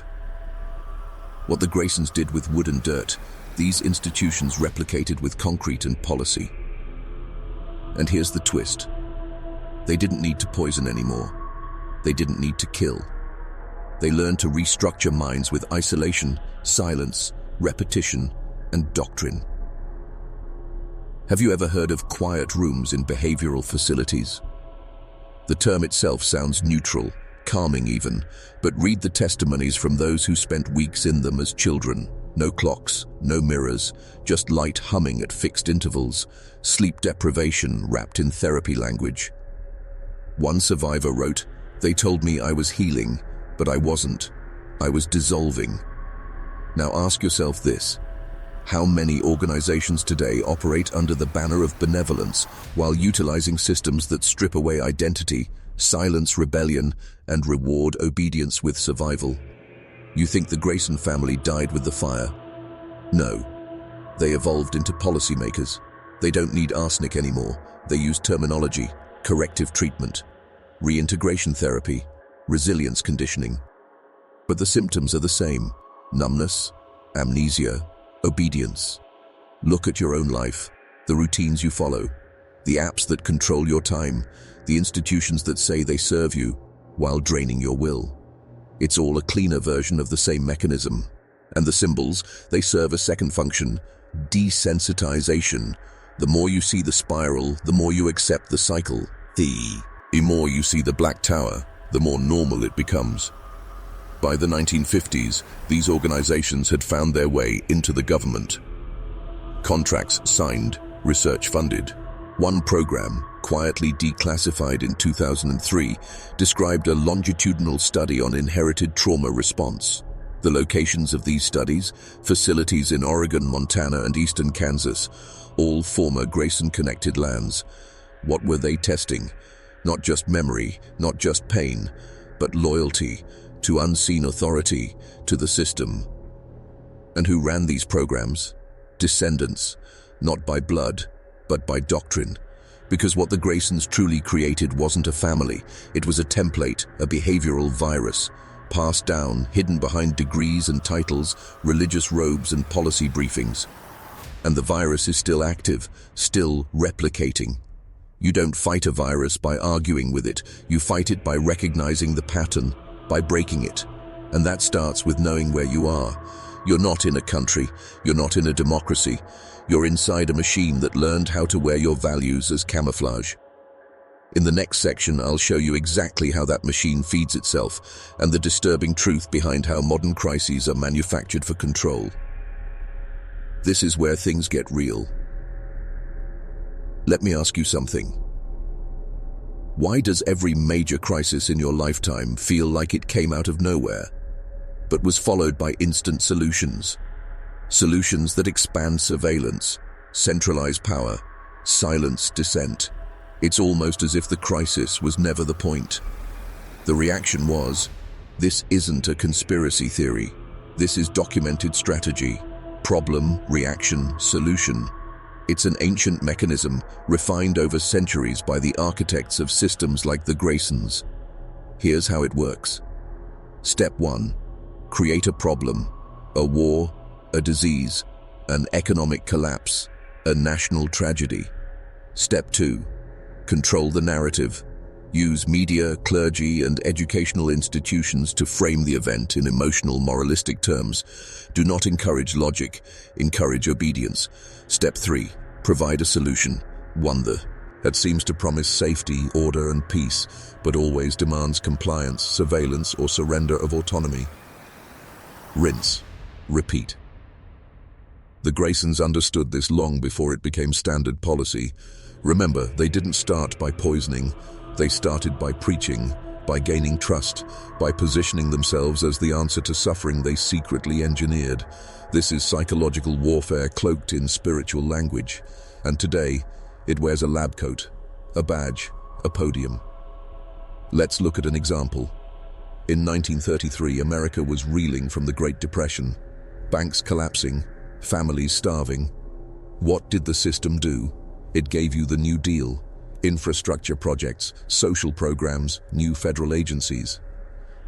What the Graysons did with wood and dirt, these institutions replicated with concrete and policy. And here's the twist. They didn't need to poison anymore. They didn't need to kill. They learned to restructure minds with isolation, silence, repetition, and doctrine. Have you ever heard of quiet rooms in behavioral facilities? The term itself sounds neutral, calming even, but read the testimonies from those who spent weeks in them as children. No clocks, no mirrors, just light humming at fixed intervals, sleep deprivation wrapped in therapy language. One survivor wrote, "They told me I was healing, but I wasn't. I was dissolving." Now ask yourself this. How many organizations today operate under the banner of benevolence while utilizing systems that strip away identity, silence rebellion, and reward obedience with survival? You think the Grayson family died with the fire? No. They evolved into policymakers. They don't need arsenic anymore. They use terminology, corrective treatment, reintegration therapy, resilience conditioning. But the symptoms are the same: numbness, amnesia, obedience. Look at your own life, the routines you follow, the apps that control your time, the institutions that say they serve you while draining your will. It's all a cleaner version of the same mechanism. And the symbols, they serve a second function: desensitization. The more you see the spiral, the more you accept the cycle. The more you see the Black Tower, the more normal it becomes. By the 1950s, these organizations had found their way into the government. Contracts signed, research funded. One program, quietly declassified in 2003, described a longitudinal study on inherited trauma response. The locations of these studies, facilities in Oregon, Montana, and eastern Kansas, all former Grayson-connected lands. What were they testing? Not just memory, not just pain, but loyalty to unseen authority, to the system. And who ran these programs? Descendants, not by blood, but by doctrine. Because what the Graysons truly created wasn't a family, it was a template, a behavioral virus, passed down, hidden behind degrees and titles, religious robes and policy briefings. And the virus is still active, still replicating. You don't fight a virus by arguing with it, you fight it by recognizing the pattern, by breaking it. And that starts with knowing where you are. You're not in a country, you're not in a democracy, you're inside a machine that learned how to wear your values as camouflage. In the next section, I'll show you exactly how that machine feeds itself and the disturbing truth behind how modern crises are manufactured for control. This is where things get real. Let me ask you something. Why does every major crisis in your lifetime feel like it came out of nowhere, but was followed by instant solutions? Solutions that expand surveillance, centralize power, silence dissent. It's almost as if the crisis was never the point. The reaction was, this isn't a conspiracy theory. This is documented strategy. Problem, reaction, solution. It's an ancient mechanism refined over centuries by the architects of systems like the Graysons. Here's how it works. Step 1. Create a problem. A war, a disease, an economic collapse, a national tragedy. Step 2. Control the narrative. Use media, clergy, and educational institutions to frame the event in emotional, moralistic terms. Do not encourage logic, encourage obedience. Step 3. Provide a solution. One that seems to promise safety, order, and peace, but always demands compliance, surveillance, or surrender of autonomy. Rinse. Repeat. The Graysons understood this long before it became standard policy. Remember, they didn't start by poisoning. They started by preaching, by gaining trust, by positioning themselves as the answer to suffering they secretly engineered. This is psychological warfare cloaked in spiritual language. And today, it wears a lab coat, a badge, a podium. Let's look at an example. In 1933, America was reeling from the Great Depression. Banks collapsing, families starving. What did the system do? It gave you the New Deal. Infrastructure projects, social programs, new federal agencies.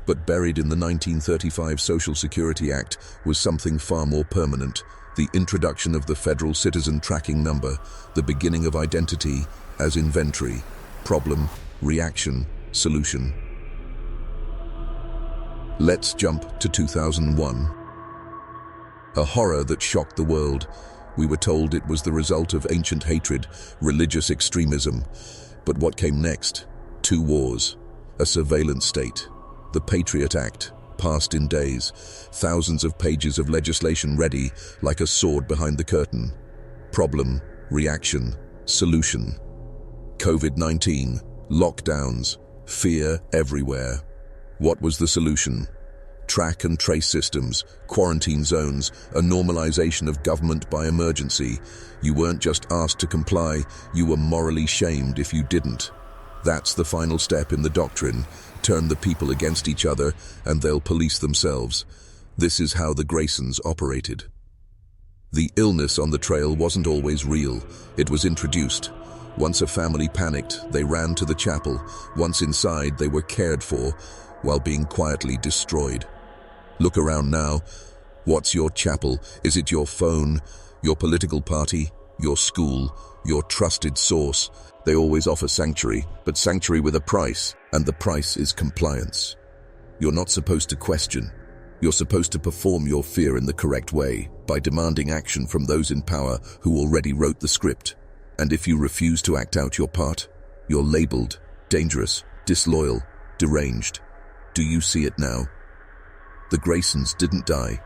But buried in the 1935 Social Security Act was something far more permanent, The introduction of the federal citizen tracking number, the beginning of identity as inventory, problem, reaction, solution. Let's jump to 2001. A horror that shocked the world. We were told it was the result of ancient hatred, religious extremism. But what came next? 2 wars, a surveillance state, the Patriot Act, passed in days, thousands of pages of legislation ready like a sword behind the curtain. Problem, reaction, solution. COVID-19, lockdowns, fear everywhere. What was the solution? Track and trace systems, quarantine zones, a normalization of government by emergency. You weren't just asked to comply, you were morally shamed if you didn't. That's the final step in the doctrine. Turn the people against each other and they'll police themselves. This is how the Graysons operated. The illness on the trail wasn't always real. It was introduced. Once a family panicked, they ran to the chapel. Once inside, they were cared for, while being quietly destroyed. Look around now. What's your chapel? Is it your phone, your political party, your school, your trusted source? They always offer sanctuary, but sanctuary with a price, and the price is compliance. You're not supposed to question. You're supposed to perform your fear in the correct way, by demanding action from those in power who already wrote the script. And if you refuse to act out your part, you're labeled dangerous, disloyal, deranged. Do you see it now? The Graysons didn't die.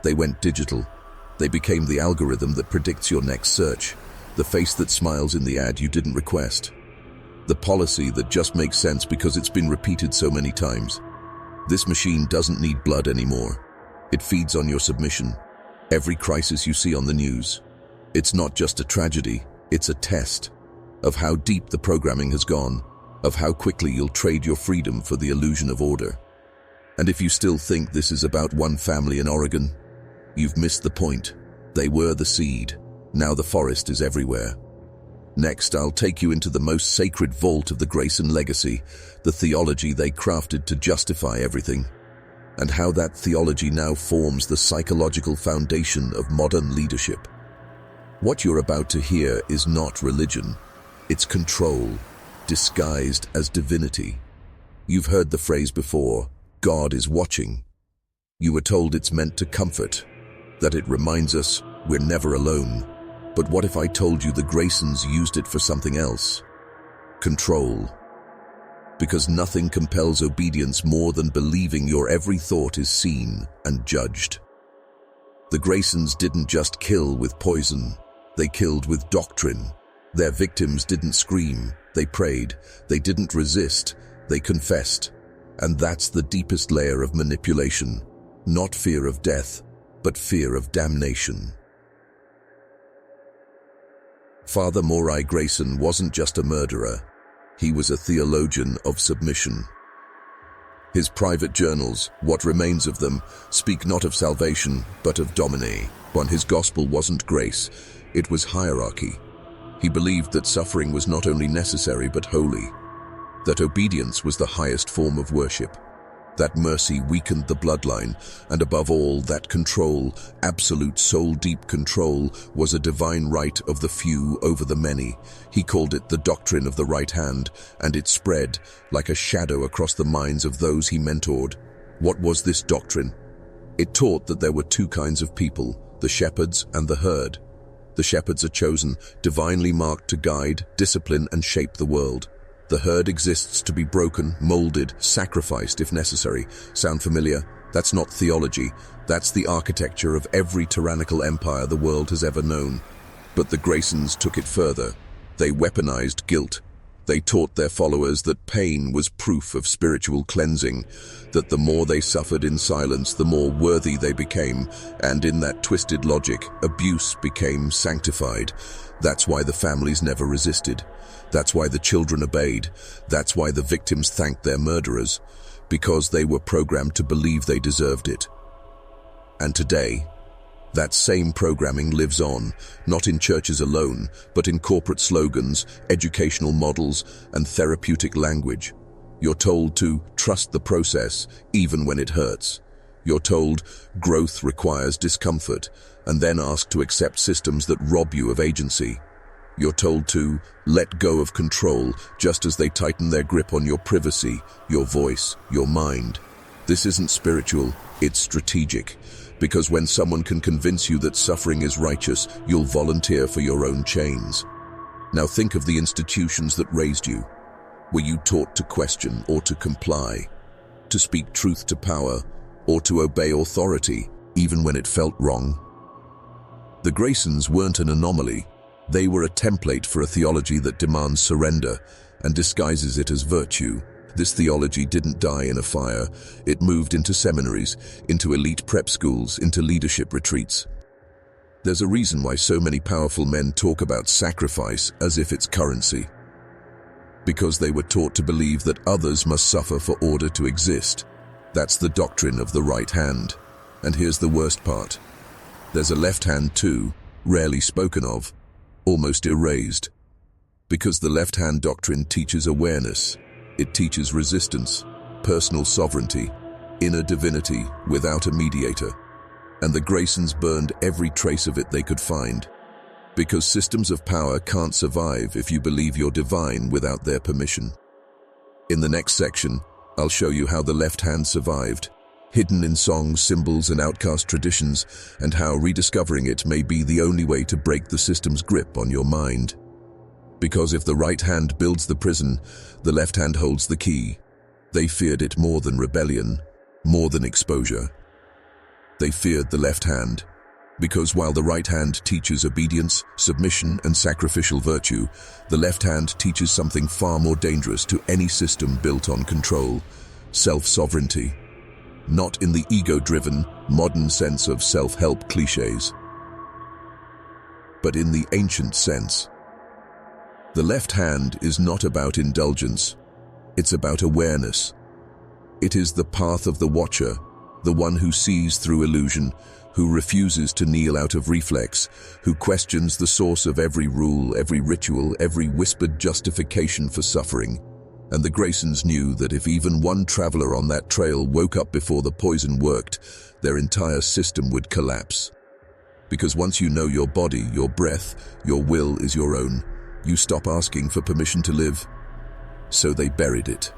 They went digital. They became the algorithm that predicts your next search, the face that smiles in the ad you didn't request, the policy that just makes sense because it's been repeated so many times. This machine doesn't need blood anymore. It feeds on your submission. Every crisis you see on the news, it's not just a tragedy, it's a test of how deep the programming has gone, of how quickly you'll trade your freedom for the illusion of order. And if you still think this is about one family in Oregon, you've missed the point. They were the seed. Now the forest is everywhere. Next, I'll take you into the most sacred vault of the Grayson legacy, the theology they crafted to justify everything, and how that theology now forms the psychological foundation of modern leadership. What you're about to hear is not religion. It's control, disguised as divinity. You've heard the phrase before, God is watching. You were told it's meant to comfort, that it reminds us we're never alone. But what if I told you the Graysons used it for something else? Control. Because nothing compels obedience more than believing your every thought is seen and judged. The Graysons didn't just kill with poison, they killed with doctrine. Their victims didn't scream, they prayed. They didn't resist, they confessed. And that's the deepest layer of manipulation. Not fear of death, but fear of damnation. Father Morai Grayson wasn't just a murderer. He was a theologian of submission. His private journals, what remains of them, speak not of salvation, but of domine. When his gospel wasn't grace, it was hierarchy. He believed that suffering was not only necessary but holy, that obedience was the highest form of worship, that mercy weakened the bloodline, and above all, that control, absolute soul-deep control, was a divine right of the few over the many. He called it the doctrine of the right hand, and it spread like a shadow across the minds of those he mentored. What was this doctrine? It taught that there were 2 kinds of people, the shepherds and the herd. The shepherds are chosen, divinely marked to guide, discipline, and shape the world. The herd exists to be broken, molded, sacrificed if necessary. Sound familiar? That's not theology. That's the architecture of every tyrannical empire the world has ever known. But the Graysons took it further. They weaponized guilt. They taught their followers that pain was proof of spiritual cleansing, that the more they suffered in silence, the more worthy they became, and in that twisted logic, abuse became sanctified. That's why the families never resisted. That's why the children obeyed. That's why the victims thanked their murderers, because they were programmed to believe they deserved it. And today, that same programming lives on, not in churches alone, but in corporate slogans, educational models, and therapeutic language. You're told to trust the process, even when it hurts. You're told growth requires discomfort, and then asked to accept systems that rob you of agency. You're told to let go of control just as they tighten their grip on your privacy, your voice, your mind. This isn't spiritual, it's strategic. Because when someone can convince you that suffering is righteous, you'll volunteer for your own chains. Now think of the institutions that raised you. Were you taught to question or to comply? To speak truth to power or to obey authority, even when it felt wrong? The Graysons weren't an anomaly. They were a template for a theology that demands surrender and disguises it as virtue. This theology didn't die in a fire. It moved into seminaries, into elite prep schools, into leadership retreats. There's a reason why so many powerful men talk about sacrifice as if it's currency. Because they were taught to believe that others must suffer for order to exist. That's the doctrine of the right hand. And here's the worst part. There's a left hand too, rarely spoken of, almost erased. Because the left hand doctrine teaches awareness. It teaches resistance, personal sovereignty, inner divinity without a mediator. And the Graysons burned every trace of it they could find. Because systems of power can't survive if you believe you're divine without their permission. In the next section, I'll show you how the left hand survived, hidden in songs, symbols, and outcast traditions, and how rediscovering it may be the only way to break the system's grip on your mind. Because if the right hand builds the prison, the left hand holds the key. They feared it more than rebellion, more than exposure. They feared the left hand, because while the right hand teaches obedience, submission, and sacrificial virtue, the left hand teaches something far more dangerous to any system built on control: self-sovereignty. Not in the ego-driven, modern sense of self-help cliches, but in the ancient sense. The left hand is not about indulgence, it's about awareness. It is the path of the watcher, the one who sees through illusion, who refuses to kneel out of reflex, who questions the source of every rule, every ritual, every whispered justification for suffering. And the Graysons knew that if even one traveler on that trail woke up before the poison worked, their entire system would collapse. Because once you know your body, your breath, your will is your own, you stop asking for permission to live. So they buried it.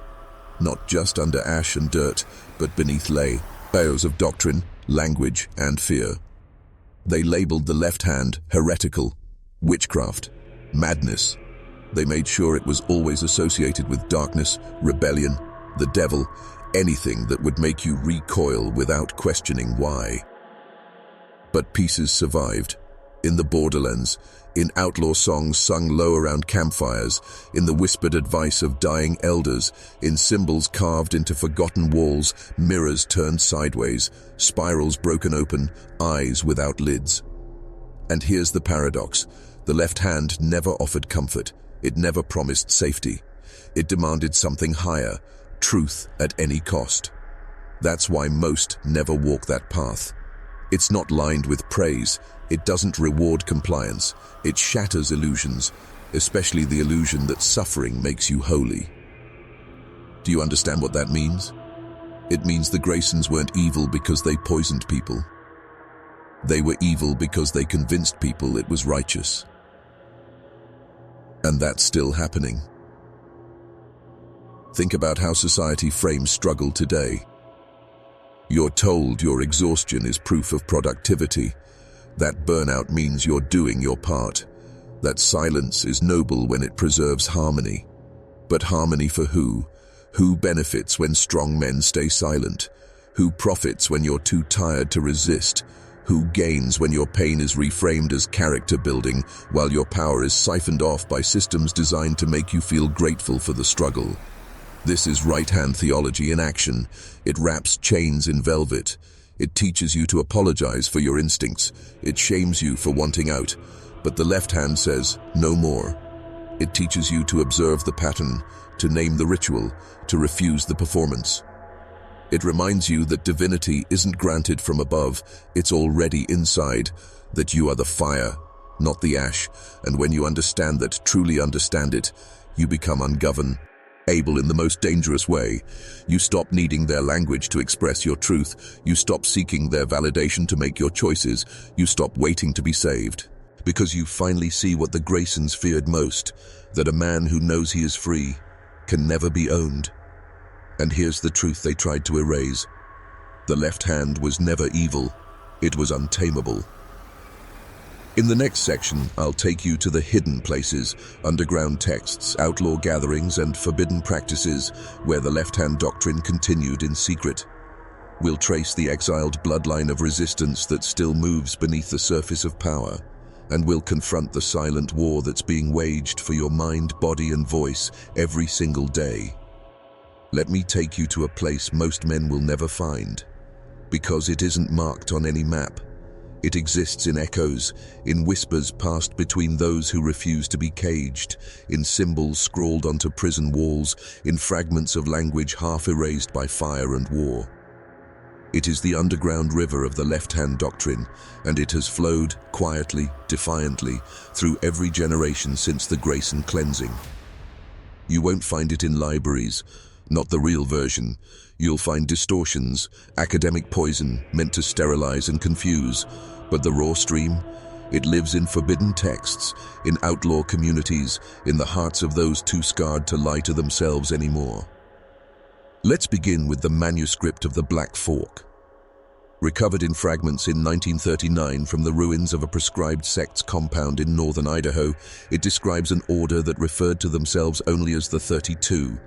Not just under ash and dirt, but beneath layers of doctrine, language, and fear. They labeled the left hand heretical, witchcraft, madness. They made sure it was always associated with darkness, rebellion, the devil, anything that would make you recoil without questioning why. But pieces survived. In the borderlands, in outlaw songs sung low around campfires, in the whispered advice of dying elders, in symbols carved into forgotten walls, mirrors turned sideways, spirals broken open, eyes without lids. And here's the paradox. The left hand never offered comfort. It never promised safety. It demanded something higher, truth at any cost. That's why most never walk that path. It's not lined with praise. It doesn't reward compliance. It shatters illusions, especially the illusion that suffering makes you holy. Do you understand what that means? It means the Graysons weren't evil because they poisoned people. They were evil because they convinced people it was righteous. And that's still happening. Think about how society frames struggle today. You're told your exhaustion is proof of productivity. That burnout means you're doing your part. That silence is noble when it preserves harmony. But harmony for who? Who benefits when strong men stay silent? Who profits when you're too tired to resist? Who gains when your pain is reframed as character building, while your power is siphoned off by systems designed to make you feel grateful for the struggle? This is right-hand theology in action. It wraps chains in velvet. It teaches you to apologize for your instincts. It shames you for wanting out. But the left hand says, no more. It teaches you to observe the pattern, to name the ritual, to refuse the performance. It reminds you that divinity isn't granted from above, it's already inside, that you are the fire, not the ash, and when you understand that, truly understand it, you become ungoverned. able in the most dangerous way. You stop needing their language to express your truth. You stop seeking their validation to make your choices. You stop waiting to be saved. Because you finally see what the Graysons feared most, that a man who knows he is free can never be owned. And here's the truth they tried to erase. The left hand was never evil. It was untamable. In the next section, I'll take you to the hidden places, underground texts, outlaw gatherings, and forbidden practices where the left-hand doctrine continued in secret. We'll trace the exiled bloodline of resistance that still moves beneath the surface of power, and we'll confront the silent war that's being waged for your mind, body, and voice every single day. Let me take you to a place most men will never find, because it isn't marked on any map. It exists in echoes, in whispers passed between those who refuse to be caged, in symbols scrawled onto prison walls, in fragments of language half erased by fire and war. It is the underground river of the left-hand doctrine, and it has flowed quietly, defiantly, through every generation since the Grayson cleansing. You won't find it in libraries, not the real version. You'll find distortions, academic poison meant to sterilize and confuse. But the raw stream, it lives in forbidden texts, in outlaw communities, in the hearts of those too scarred to lie to themselves anymore. Let's begin with the manuscript of the Black Fork. Recovered in fragments in 1939 from the ruins of a proscribed sect's compound in northern Idaho, it describes an order that referred to themselves only as the 32.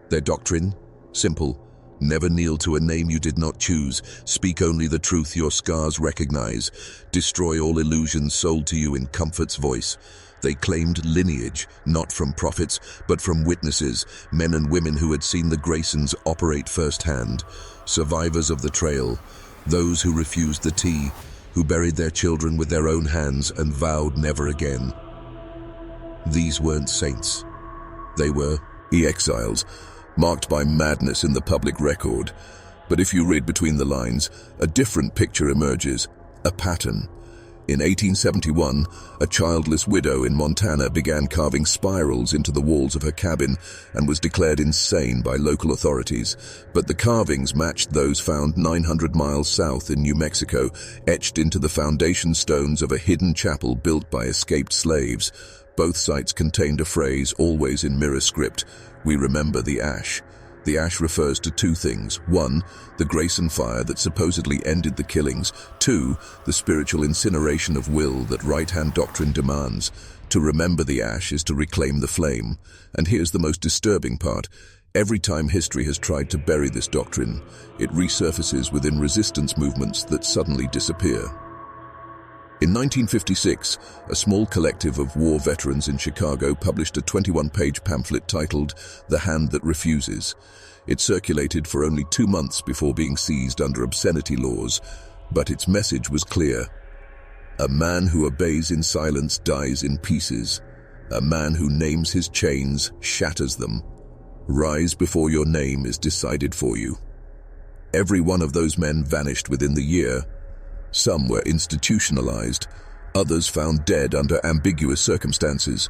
Their doctrine? Simple. Never kneel to a name you did not choose. Speak only the truth your scars recognize. Destroy all illusions sold to you in comfort's voice. They claimed lineage, not from prophets, but from witnesses, men and women who had seen the Graysons operate firsthand. Survivors of the trail, those who refused the tea, who buried their children with their own hands and vowed never again. These weren't saints. They were exiles, marked by madness in the public record. But if you read between the lines, a different picture emerges, a pattern. In 1871, a childless widow in Montana began carving spirals into the walls of her cabin and was declared insane by local authorities. But the carvings matched those found 900 miles south in New Mexico, etched into the foundation stones of a hidden chapel built by escaped slaves. Both sites contained a phrase, always in mirror script: "We remember the ash." The ash refers to two things. One, the Grayson fire that supposedly ended the killings. Two, the spiritual incineration of will that right-hand doctrine demands. To remember the ash is to reclaim the flame. And here's the most disturbing part. Every time history has tried to bury this doctrine, it resurfaces within resistance movements that suddenly disappear. In 1956, a small collective of war veterans in Chicago published a 21-page pamphlet titled "The Hand That Refuses." It circulated for only 2 months before being seized under obscenity laws, but its message was clear. A man who obeys in silence dies in pieces. A man who names his chains shatters them. Rise before your name is decided for you. Every one of those men vanished within the year. Some were institutionalized, others found dead under ambiguous circumstances.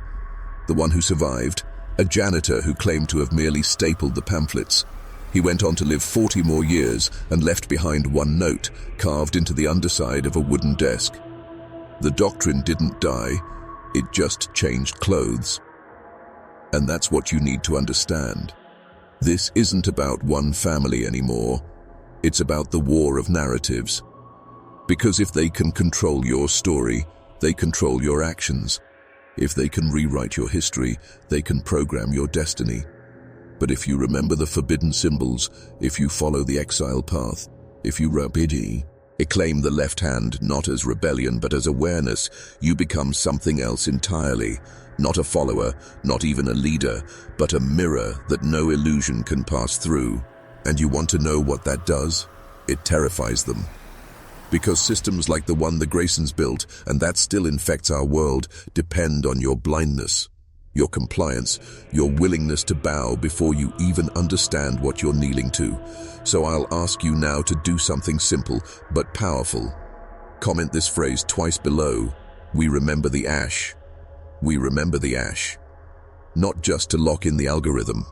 The one who survived, a janitor who claimed to have merely stapled the pamphlets. He went on to live 40 more years and left behind one note, carved into the underside of a wooden desk. The doctrine didn't die, it just changed clothes. And that's what you need to understand. This isn't about one family anymore. It's about the war of narratives. Because if they can control your story, they control your actions. If they can rewrite your history, they can program your destiny. But if you remember the forbidden symbols, if you follow the exile path, if you claim the left hand not as rebellion but as awareness, you become something else entirely. Not a follower, not even a leader, but a mirror that no illusion can pass through. And you want to know what that does? It terrifies them. Because systems like the one the Graysons built, and that still infects our world, depend on your blindness, your compliance, your willingness to bow before you even understand what you're kneeling to. So I'll ask you now to do something simple but powerful. Comment this phrase twice below: "We remember the ash." We remember the ash. Not just to lock in the algorithm,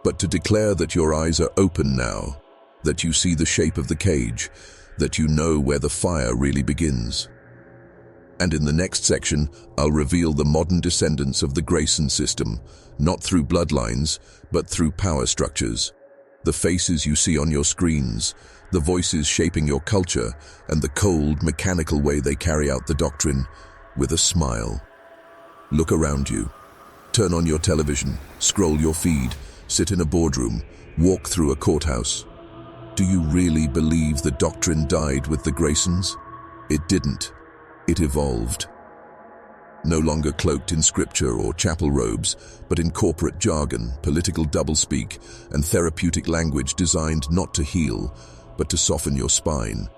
but to declare that your eyes are open now, that you see the shape of the cage, that you know where the fire really begins. And in the next section, I'll reveal the modern descendants of the Grayson system, not through bloodlines, but through power structures. The faces you see on your screens, the voices shaping your culture, and the cold, mechanical way they carry out the doctrine with a smile. Look around you. Turn on your television, scroll your feed, sit in a boardroom, walk through a courthouse. Do you really believe the doctrine died with the Graysons? It didn't. It evolved. No longer cloaked in scripture or chapel robes, but in corporate jargon, political doublespeak, and therapeutic language designed not to heal, but to soften your spine.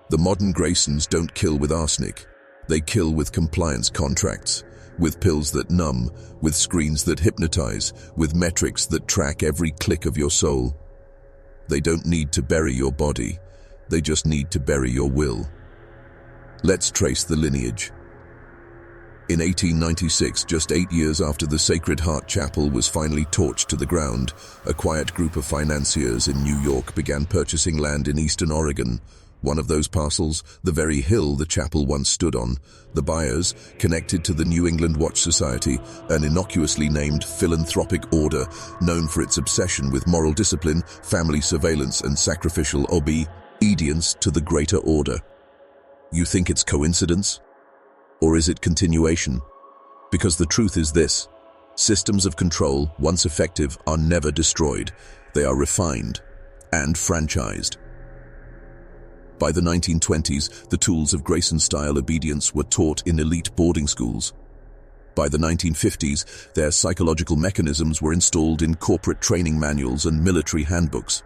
The modern Graysons don't kill with arsenic. They kill with compliance contracts, with pills that numb, with screens that hypnotize, with metrics that track every click of your soul. They don't need to bury your body. They just need to bury your will. Let's trace the lineage. In 1896, just 8 years after the Sacred Heart Chapel was finally torched to the ground, a quiet group of financiers in New York began purchasing land in eastern Oregon. One of those parcels, the very hill the chapel once stood on. The buyers, connected to the New England Watch Society, an innocuously named philanthropic order known for its obsession with moral discipline, family surveillance, and sacrificial obedience to the greater order. You think it's coincidence? Or is it continuation? Because the truth is this: systems of control, once effective, are never destroyed. They are refined and franchised. By the 1920s, the tools of Grayson-style obedience were taught in elite boarding schools. By the 1950s, their psychological mechanisms were installed in corporate training manuals and military handbooks.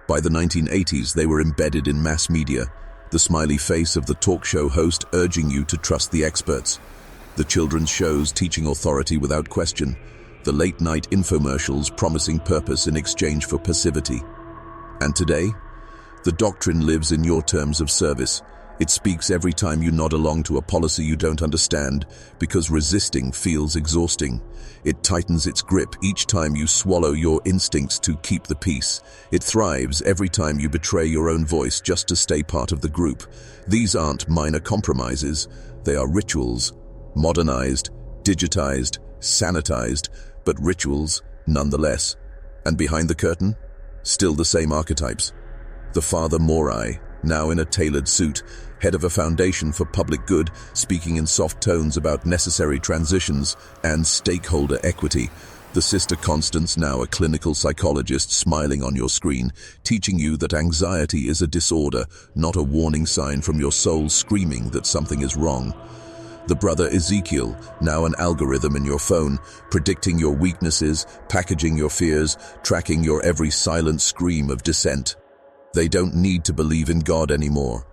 By the 1980s, they were embedded in mass media, the smiley face of the talk show host urging you to trust the experts, the children's shows teaching authority without question, the late-night infomercials promising purpose in exchange for passivity. And today, the doctrine lives in your terms of service. It speaks every time you nod along to a policy you don't understand, because resisting feels exhausting. It tightens its grip each time you swallow your instincts to keep the peace. It thrives every time you betray your own voice just to stay part of the group. These aren't minor compromises. They are rituals, modernized, digitized, sanitized, but rituals nonetheless. And behind the curtain, still the same archetypes. The father Morai, now in a tailored suit, head of a foundation for public good, speaking in soft tones about necessary transitions and stakeholder equity. The sister Constance, now a clinical psychologist, smiling on your screen, teaching you that anxiety is a disorder, not a warning sign from your soul screaming that something is wrong. The brother Ezekiel, now an algorithm in your phone, predicting your weaknesses, packaging your fears, tracking your every silent scream of dissent. They don't need to believe in God anymore.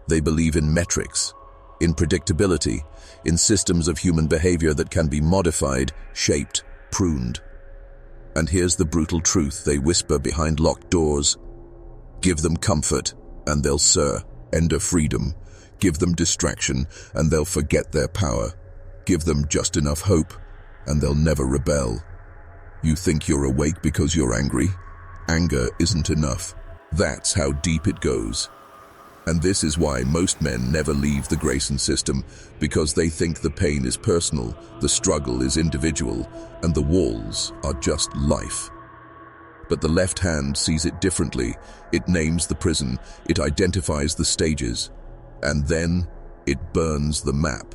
They believe in metrics, in predictability, in systems of human behavior that can be modified, shaped, pruned. And here's the brutal truth they whisper behind locked doors. Give them comfort, and they'll surrender freedom. Give them distraction, and they'll forget their power. Give them just enough hope, and they'll never rebel. You think you're awake because you're angry? Anger isn't enough. That's how deep it goes. And this is why most men never leave the Grayson system, because they think the pain is personal, the struggle is individual, and the walls are just life. But the left hand sees it differently. It names the prison, it identifies the stages, and then it burns the map.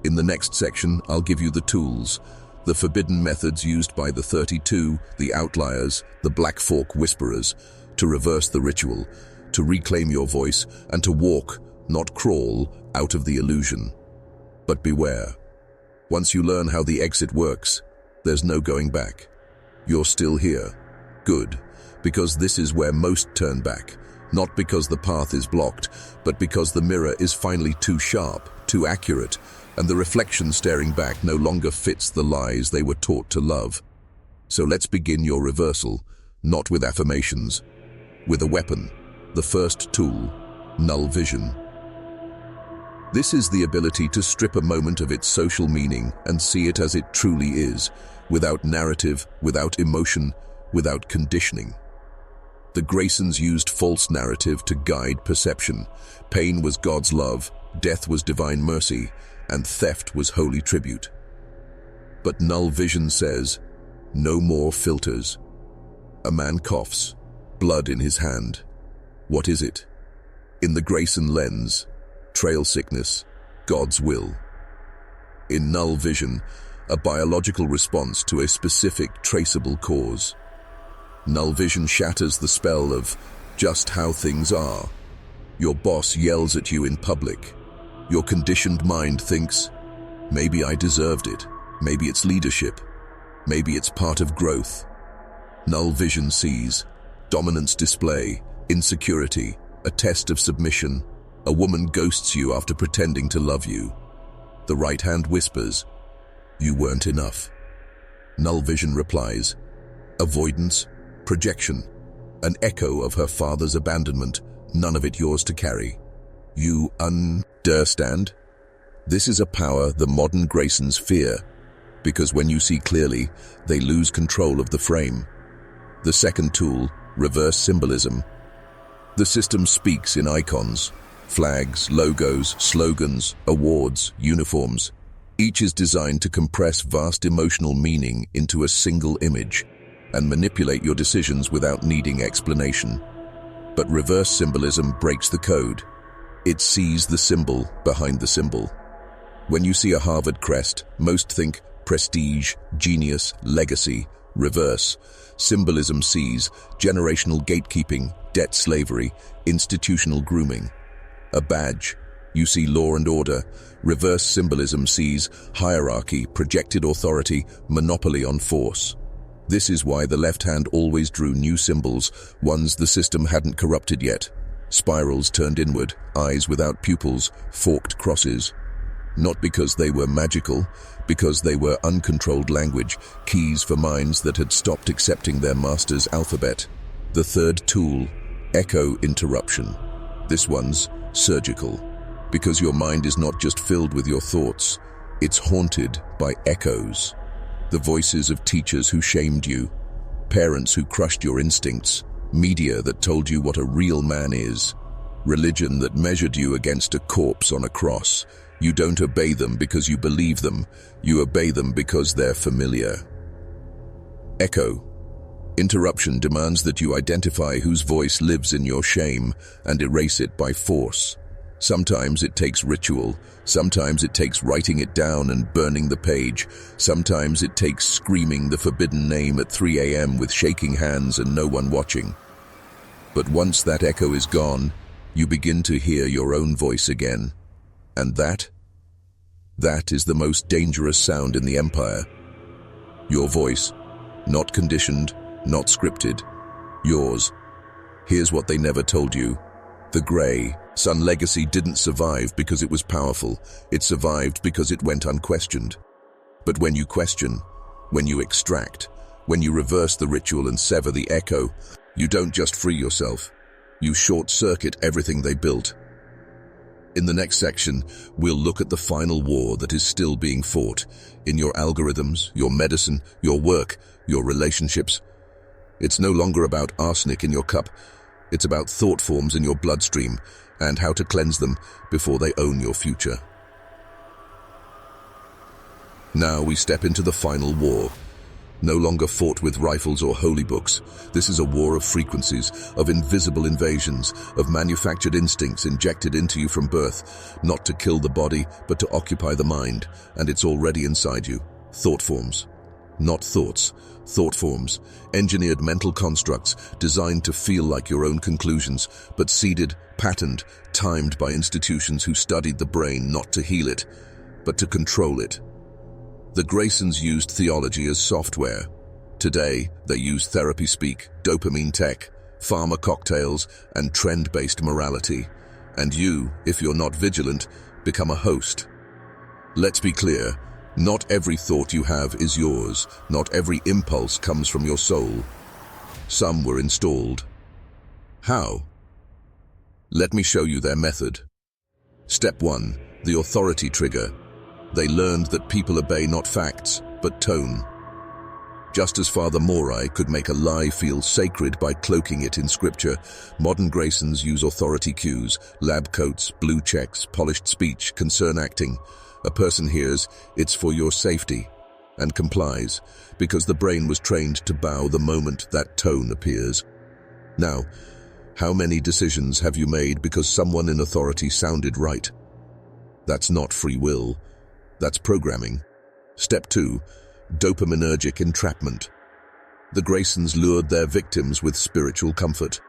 In the next section, I'll give you the tools, the forbidden methods used by the 32, the outliers, the Black Fork whisperers, to reverse the ritual, to reclaim your voice, and to walk, not crawl, out of the illusion. But beware. Once you learn how the exit works, there's no going back. You're still here. Good, because this is where most turn back, not because the path is blocked, but because the mirror is finally too sharp, too accurate, and the reflection staring back no longer fits the lies they were taught to love. So let's begin your reversal, not with affirmations, with a weapon, the first tool, null vision. This is the ability to strip a moment of its social meaning and see it as it truly is, without narrative, without emotion, without conditioning. The Graysons used false narrative to guide perception. Pain was God's love, death was divine mercy, and theft was holy tribute. But null vision says, no more filters. A man coughs, blood in his hand. What is it? In the Grayson lens, trail sickness, God's will. In null vision, a biological response to a specific traceable cause. Null vision shatters the spell of just how things are. Your boss yells at you in public. Your conditioned mind thinks, maybe I deserved it. Maybe it's leadership. Maybe it's part of growth. Null vision sees dominance display, insecurity, a test of submission. A woman ghosts you after pretending to love you. The right hand whispers, you weren't enough. Null vision replies, avoidance, projection, an echo of her father's abandonment, none of it yours to carry. You understand? This is a power the modern Graysons fear, because when you see clearly, they lose control of the frame. The second tool, reverse symbolism. The system speaks in icons, flags, logos, slogans, awards, uniforms. Each is designed to compress vast emotional meaning into a single image and manipulate your decisions without needing explanation. But reverse symbolism breaks the code. It sees the symbol behind the symbol. When you see a Harvard crest, most think prestige, genius, legacy. Reverse symbolism sees generational gatekeeping, debt slavery, institutional grooming. A badge, you see law and order. Reverse symbolism sees hierarchy, projected authority, monopoly on force. This is why the left hand always drew new symbols, ones the system hadn't corrupted yet. Spirals turned inward, eyes without pupils, forked crosses. Not because they were magical, because they were uncontrolled language, keys for minds that had stopped accepting their master's alphabet. The third tool, echo interruption. This one's surgical, because your mind is not just filled with your thoughts, it's haunted by echoes. The voices of teachers who shamed you, parents who crushed your instincts, media that told you what a real man is, religion that measured you against a corpse on a cross. You don't obey them because you believe them, you obey them because they're familiar. Echo. Interruption demands that you identify whose voice lives in your shame and erase it by force. Sometimes it takes ritual, sometimes it takes writing it down and burning the page, sometimes it takes screaming the forbidden name at 3 a.m. with shaking hands and no one watching. But once that echo is gone, you begin to hear your own voice again. And that is the most dangerous sound in the empire. Your voice, not conditioned, not scripted, yours. Here's what they never told you. The Grayson legacy didn't survive because it was powerful. It survived because it went unquestioned. But when you question, when you extract, when you reverse the ritual and sever the echo, you don't just free yourself. You short-circuit everything they built. In the next section, we'll look at the final war that is still being fought in your algorithms, your medicine, your work, your relationships. It's no longer about arsenic in your cup. It's about thought forms in your bloodstream and how to cleanse them before they own your future. Now we step into the final war. No longer fought with rifles or holy books. This is a war of frequencies, of invisible invasions, of manufactured instincts injected into you from birth, not to kill the body, but to occupy the mind, and it's already inside you. Thought forms. Not thoughts. Thought forms. Engineered mental constructs designed to feel like your own conclusions, but seeded, patterned, timed by institutions who studied the brain not to heal it, but to control it. The Graysons used theology as software. Today, they use therapy speak, dopamine tech, pharma cocktails, and trend-based morality. And you, if you're not vigilant, become a host. Let's be clear, not every thought you have is yours. Not every impulse comes from your soul. Some were installed. How? Let me show you their method. Step 1. The authority trigger. They learned that people obey not facts, but tone. Just as Father Morai could make a lie feel sacred by cloaking it in scripture, modern Graysons use authority cues, lab coats, blue checks, polished speech, concern acting. A person hears, "It's for your safety," and complies, because the brain was trained to bow the moment that tone appears. Now, how many decisions have you made because someone in authority sounded right? That's not free will. That's programming. Step 2. Dopaminergic entrapment. The Graysons lured their victims with spiritual comfort.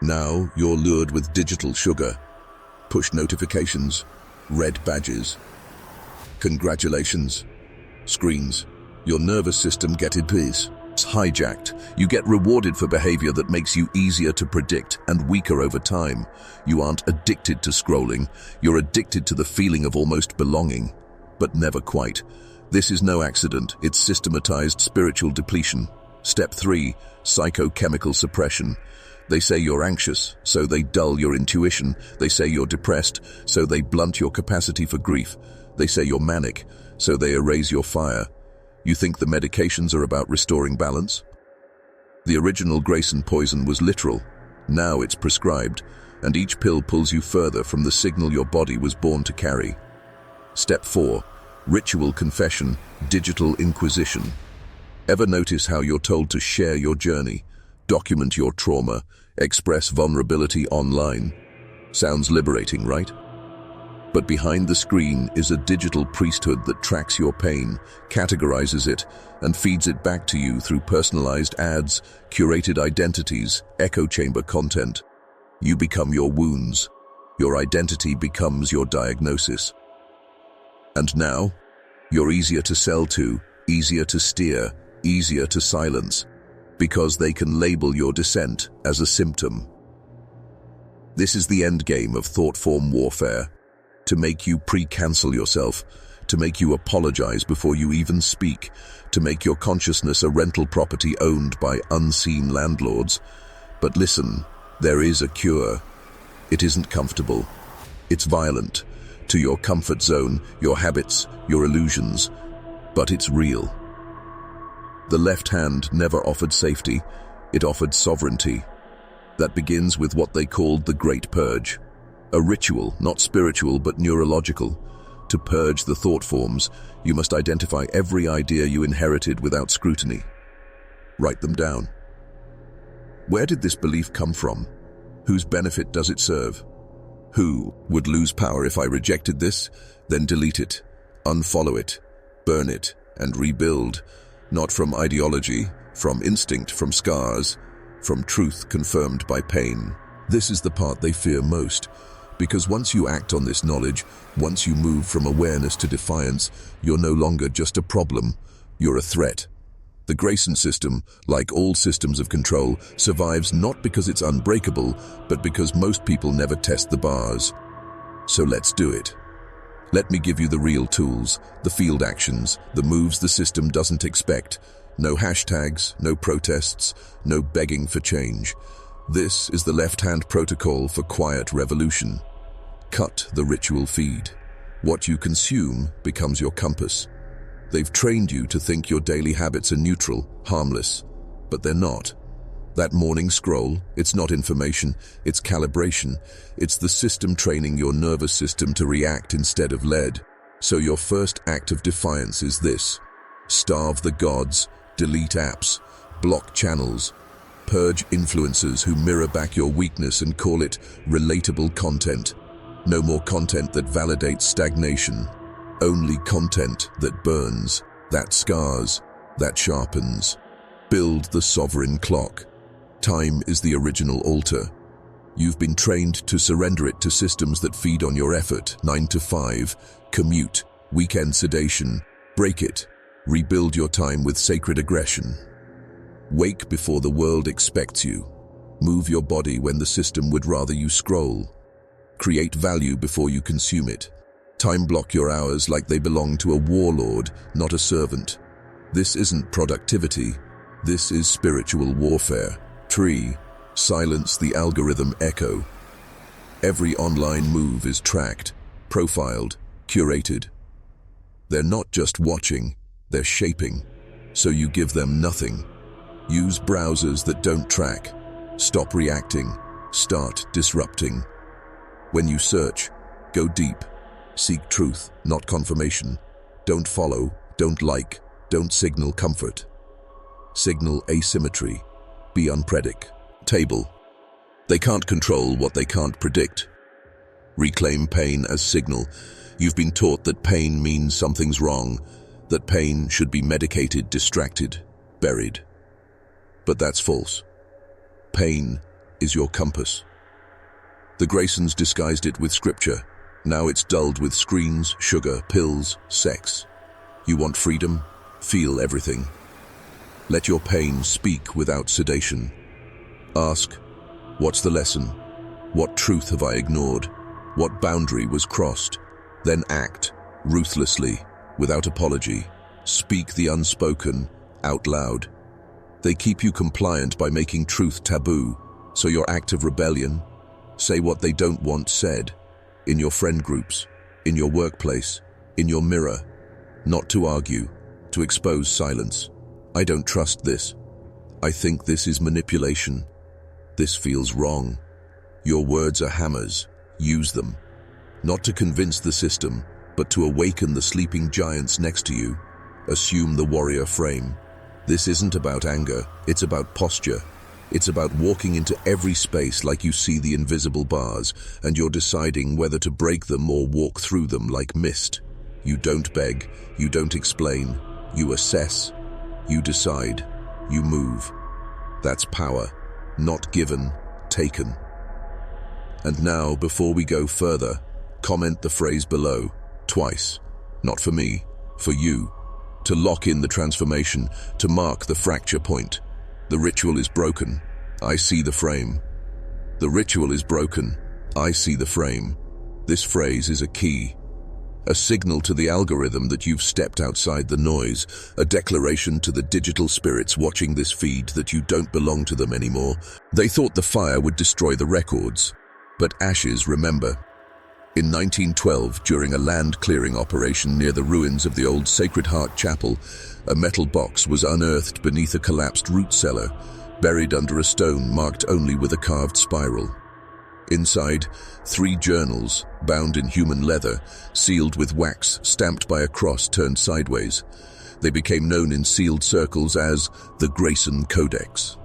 Now you're lured with digital sugar. Push notifications, red badges. Congratulations. Screens. Your nervous system get in peace. It's hijacked. You get rewarded for behavior that makes you easier to predict and weaker over time. You aren't addicted to scrolling. You're addicted to the feeling of almost belonging, but never quite. This is no accident. It's systematized spiritual depletion. Step 3. Psychochemical suppression. They say you're anxious, so they dull your intuition. They say you're depressed, so they blunt your capacity for grief. They say you're manic, so they erase your fire. You think the medications are about restoring balance? The original Grayson poison was literal. Now it's prescribed, and each pill pulls you further from the signal your body was born to carry. Step 4. Ritual confession, digital inquisition. Ever notice how you're told to share your journey, document your trauma, express vulnerability online? Sounds liberating, right? But behind the screen is a digital priesthood that tracks your pain, categorizes it, and feeds it back to you through personalized ads, curated identities, echo chamber content. You become your wounds. Your identity becomes your diagnosis. And now, you're easier to sell to, easier to steer, easier to silence, because they can label your dissent as a symptom. This is the end game of thought form warfare, to make you pre-cancel yourself, to make you apologize before you even speak, to make your consciousness a rental property owned by unseen landlords. But listen, there is a cure. It isn't comfortable. It's violent. To your comfort zone, your habits, your illusions, but it's real. The left hand never offered safety, it offered sovereignty. That begins with what they called the Great Purge. A ritual, not spiritual but neurological. To purge the thought forms, you must identify every idea you inherited without scrutiny. Write them down. Where did this belief come from? Whose benefit does it serve? Who would lose power if I rejected this? Then delete it, unfollow it, burn it, and rebuild. Not from ideology, from instinct, from scars, from truth confirmed by pain. This is the part they fear most, because once you act on this knowledge, once you move from awareness to defiance, you're no longer just a problem, you're a threat. The Grayson system, like all systems of control, survives not because it's unbreakable, but because most people never test the bars. So let's do it. Let me give you the real tools, the field actions, the moves the system doesn't expect. No hashtags, no protests, no begging for change. This is the left-hand protocol for quiet revolution. Cut the ritual feed. What you consume becomes your compass. They've trained you to think your daily habits are neutral, harmless, but they're not. That morning scroll, it's not information, it's calibration. It's the system training your nervous system to react instead of lead. So your first act of defiance is this. Starve the gods, delete apps, block channels, purge influencers who mirror back your weakness and call it relatable content. No more content that validates stagnation. Only content that burns, that scars, that sharpens. Build the sovereign clock. Time is the original altar. You've been trained to surrender it to systems that feed on your effort, 9 to 5, commute, weekend sedation. Break it. Rebuild your time with sacred aggression. Wake before the world expects you. Move your body when the system would rather you scroll. Create value before you consume it. Time block your hours like they belong to a warlord, not a servant. This isn't productivity. This is spiritual warfare. 3. Silence the algorithm echo. Every online move is tracked, profiled, curated. They're not just watching, they're shaping. So you give them nothing. Use browsers that don't track. Stop reacting. Start disrupting. When you search, go deep. Seek truth, not confirmation. Don't follow, don't like, don't signal comfort. Signal asymmetry. Be unpredictable. They can't control what they can't predict. Reclaim pain as signal. You've been taught that pain means something's wrong, that pain should be medicated, distracted, buried. But that's false. Pain is your compass. The Graysons disguised it with scripture. Now it's dulled with screens, sugar, pills, sex. You want freedom? Feel everything. Let your pain speak without sedation. Ask, what's the lesson? What truth have I ignored? What boundary was crossed? Then act, ruthlessly, without apology. Speak the unspoken, out loud. They keep you compliant by making truth taboo, so your act of rebellion, say what they don't want said, in your friend groups, in your workplace, in your mirror, not to argue, to expose silence. I don't trust this. I think this is manipulation. This feels wrong. Your words are hammers. Use them. Not to convince the system, but to awaken the sleeping giants next to you. Assume the warrior frame. This isn't about anger, it's about posture. It's about walking into every space like you see the invisible bars, and you're deciding whether to break them or walk through them like mist. You don't beg, you don't explain, you assess, you decide, you move. That's power, not given, taken. And now, before we go further, comment the phrase below, twice. Not for me, for you. To lock in the transformation, to mark the fracture point. The ritual is broken. I see the frame. The ritual is broken. I see the frame. This phrase is a key. A signal to the algorithm that you've stepped outside the noise, a declaration to the digital spirits watching this feed that you don't belong to them anymore. They thought the fire would destroy the records, but ashes remember. In 1912, during a land clearing operation near the ruins of the old Sacred Heart Chapel, a metal box was unearthed beneath a collapsed root cellar, buried under a stone marked only with a carved spiral. Inside, 3 journals, bound in human leather, sealed with wax, stamped by a cross turned sideways. They became known in sealed circles as the Grayson Codex.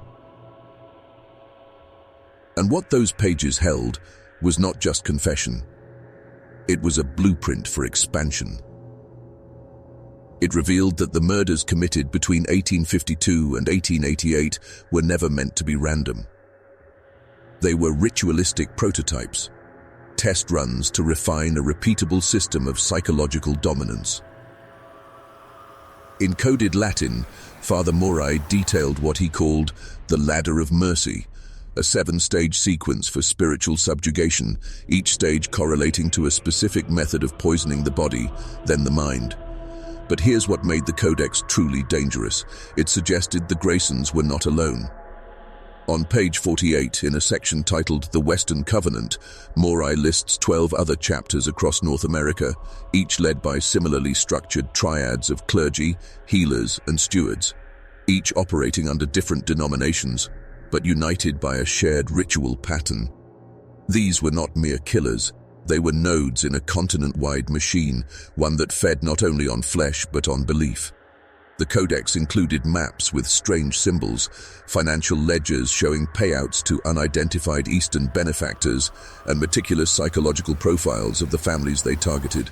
And what those pages held was not just confession. It was a blueprint for expansion. It revealed that the murders committed between 1852 and 1888 were never meant to be random. They were ritualistic prototypes, test runs to refine a repeatable system of psychological dominance. In coded Latin, Father Morai detailed what he called the Ladder of Mercy, a 7-stage sequence for spiritual subjugation, each stage correlating to a specific method of poisoning the body, then the mind. But here's what made the Codex truly dangerous. It suggested the Graysons were not alone. On page 48, in a section titled The Western Covenant, Morai lists 12 other chapters across North America, each led by similarly structured triads of clergy, healers, and stewards, each operating under different denominations, but united by a shared ritual pattern. These were not mere killers. They were nodes in a continent-wide machine, one that fed not only on flesh but on belief. The Codex included maps with strange symbols, financial ledgers showing payouts to unidentified Eastern benefactors, and meticulous psychological profiles of the families they targeted.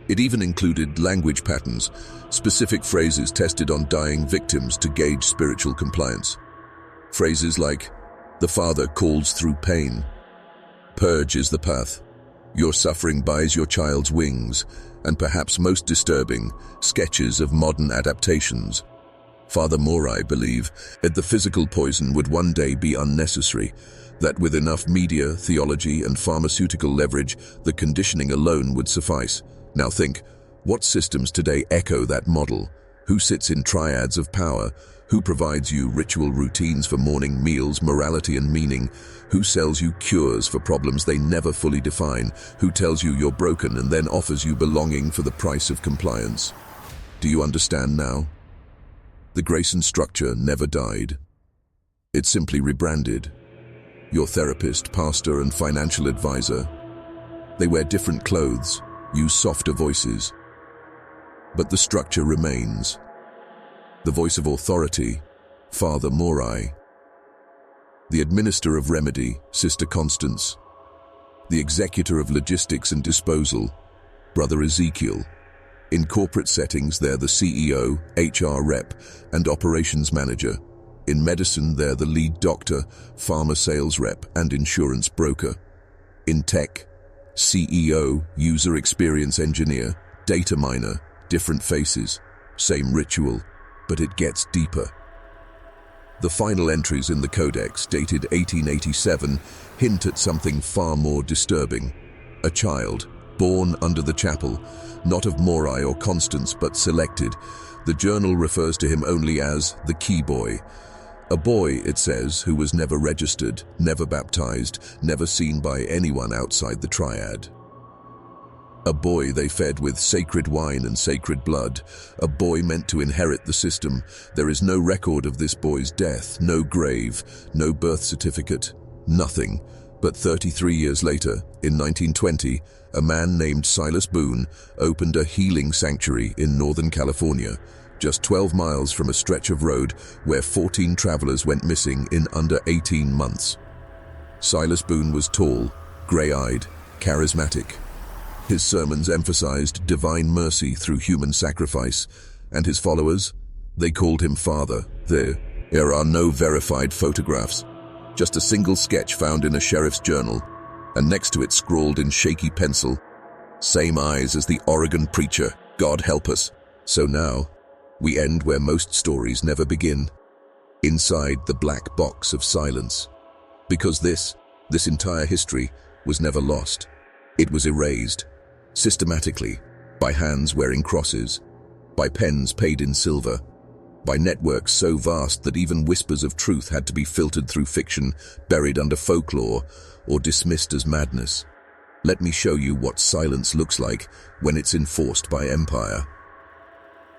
It even included language patterns, specific phrases tested on dying victims to gauge spiritual compliance. Phrases like, "The Father calls through pain," "Purge is the path," "Your suffering buys your child's wings," and perhaps most disturbing, sketches of modern adaptations. Father Morai believed that the physical poison would one day be unnecessary, that with enough media, theology, and pharmaceutical leverage, the conditioning alone would suffice. Now think, what systems today echo that model? Who sits in triads of power? Who provides you ritual routines for morning meals, morality and meaning? Who sells you cures for problems they never fully define? Who tells you you're broken and then offers you belonging for the price of compliance? Do you understand now? The Grayson structure never died. It simply rebranded. Your therapist, pastor, and financial advisor, they wear different clothes, use softer voices. But the structure remains. The voice of authority, Father Morai. The administrator of remedy, Sister Constance. The executor of logistics and disposal, Brother Ezekiel. In corporate settings, they're the CEO, HR rep, and operations manager. In medicine, they're the lead doctor, pharma sales rep, and insurance broker. In tech, CEO, user experience engineer, data miner, different faces, same ritual, but it gets deeper. The final entries in the Codex, dated 1887, hint at something far more disturbing. A child, born under the chapel, not of Morai or Constance but selected. The journal refers to him only as the key boy. A boy, it says, who was never registered, never baptized, never seen by anyone outside the triad. A boy they fed with sacred wine and sacred blood. A boy meant to inherit the system. There is no record of this boy's death, no grave, no birth certificate, nothing. But 33 years later, in 1920, a man named Silas Boone opened a healing sanctuary in Northern California, just 12 miles from a stretch of road where 14 travelers went missing in under 18 months. Silas Boone was tall, gray-eyed, charismatic. His sermons emphasized divine mercy through human sacrifice, and his followers, they called him Father. There are no verified photographs, just a single sketch found in a sheriff's journal, and next to it scrawled in shaky pencil, "Same eyes as the Oregon preacher, God help us." So now, we end where most stories never begin, inside the black box of silence. Because this entire history was never lost. It was erased, systematically, by hands wearing crosses, by pens paid in silver, by networks so vast that even whispers of truth had to be filtered through fiction, buried under folklore, or dismissed as madness. Let me show you what silence looks like when it's enforced by empire.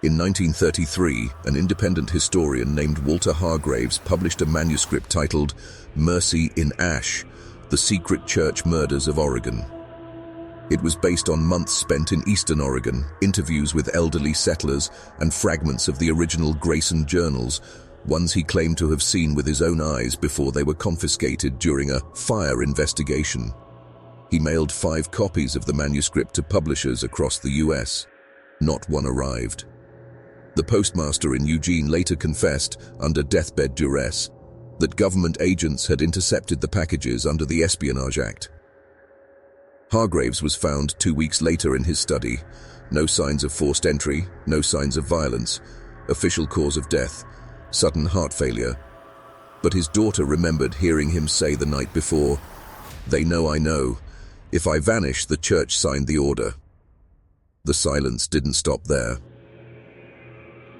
In 1933, an independent historian named Walter Hargraves published a manuscript titled Mercy in Ash, The Secret Church Murders of Oregon. It was based on months spent in eastern Oregon, interviews with elderly settlers, and fragments of the original Grayson journals, ones he claimed to have seen with his own eyes before they were confiscated during a fire investigation. He mailed 5 copies of the manuscript to publishers across the US. Not one arrived. The postmaster in Eugene later confessed, under deathbed duress, that government agents had intercepted the packages under the Espionage Act. Hargraves was found 2 weeks later in his study. No signs of forced entry, no signs of violence. Official cause of death, sudden heart failure. But his daughter remembered hearing him say the night before, "They know I know. If I vanish, the church signed the order." The silence didn't stop there.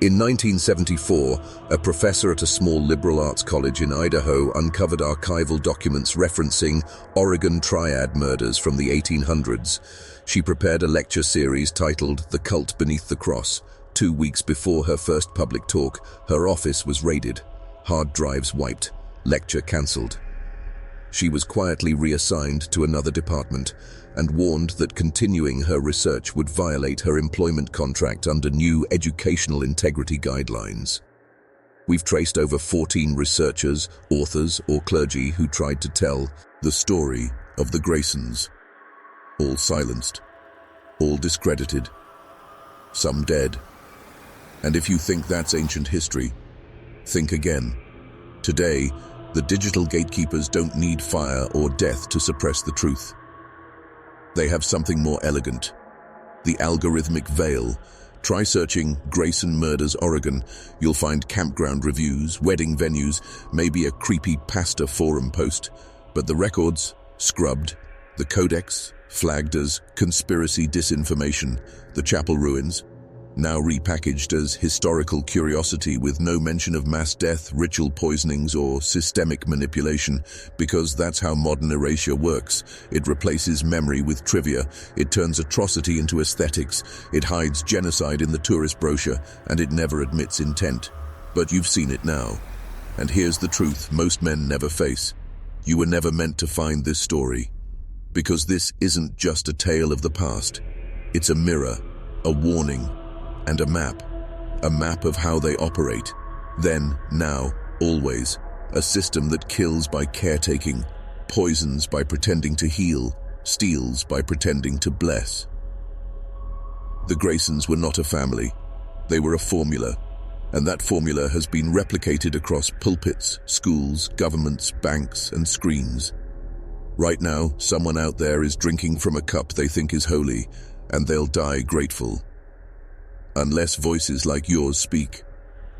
In 1974, a professor at a small liberal arts college in Idaho uncovered archival documents referencing Oregon Triad murders from the 1800s. She prepared a lecture series titled The Cult Beneath the Cross. 2 weeks before her first public talk, her office was raided, hard drives wiped, lecture cancelled. She was quietly reassigned to another department and warned that continuing her research would violate her employment contract under new educational integrity guidelines. We've traced over 14 researchers, authors, or clergy who tried to tell the story of the Graysons. All silenced, all discredited, some dead. And if you think that's ancient history, think again. Today, the digital gatekeepers don't need fire or death to suppress the truth. They have something more elegant. The algorithmic veil. Try searching Grayson Murders Oregon. You'll find campground reviews, wedding venues, maybe a creepy pastor forum post. But the records, scrubbed. The codex, flagged as conspiracy disinformation. The chapel ruins, now repackaged as historical curiosity with no mention of mass death, ritual poisonings, or systemic manipulation, because that's how modern erasure works. It replaces memory with trivia, it turns atrocity into aesthetics, it hides genocide in the tourist brochure, and it never admits intent. But you've seen it now. And here's the truth most men never face. You were never meant to find this story. Because this isn't just a tale of the past. It's a mirror, a warning, and a map. A map of how they operate. Then, now, always. A system that kills by caretaking, poisons by pretending to heal, steals by pretending to bless. The Graysons were not a family. They were a formula. And that formula has been replicated across pulpits, schools, governments, banks, and screens. Right now, someone out there is drinking from a cup they think is holy, and they'll die grateful. Unless voices like yours speak,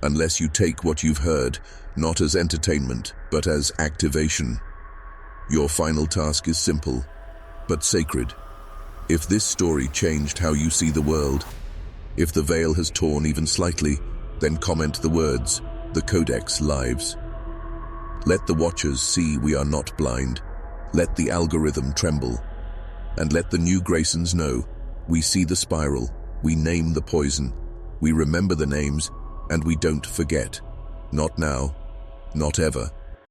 unless you take what you've heard, not as entertainment, but as activation. Your final task is simple, but sacred. If this story changed how you see the world, if the veil has torn even slightly, then comment the words, "The Codex lives." Let the watchers see we are not blind. Let the algorithm tremble. And let the new Graysons know, we see the spiral, we name the poison, we remember the names, and we don't forget. Not now, not ever.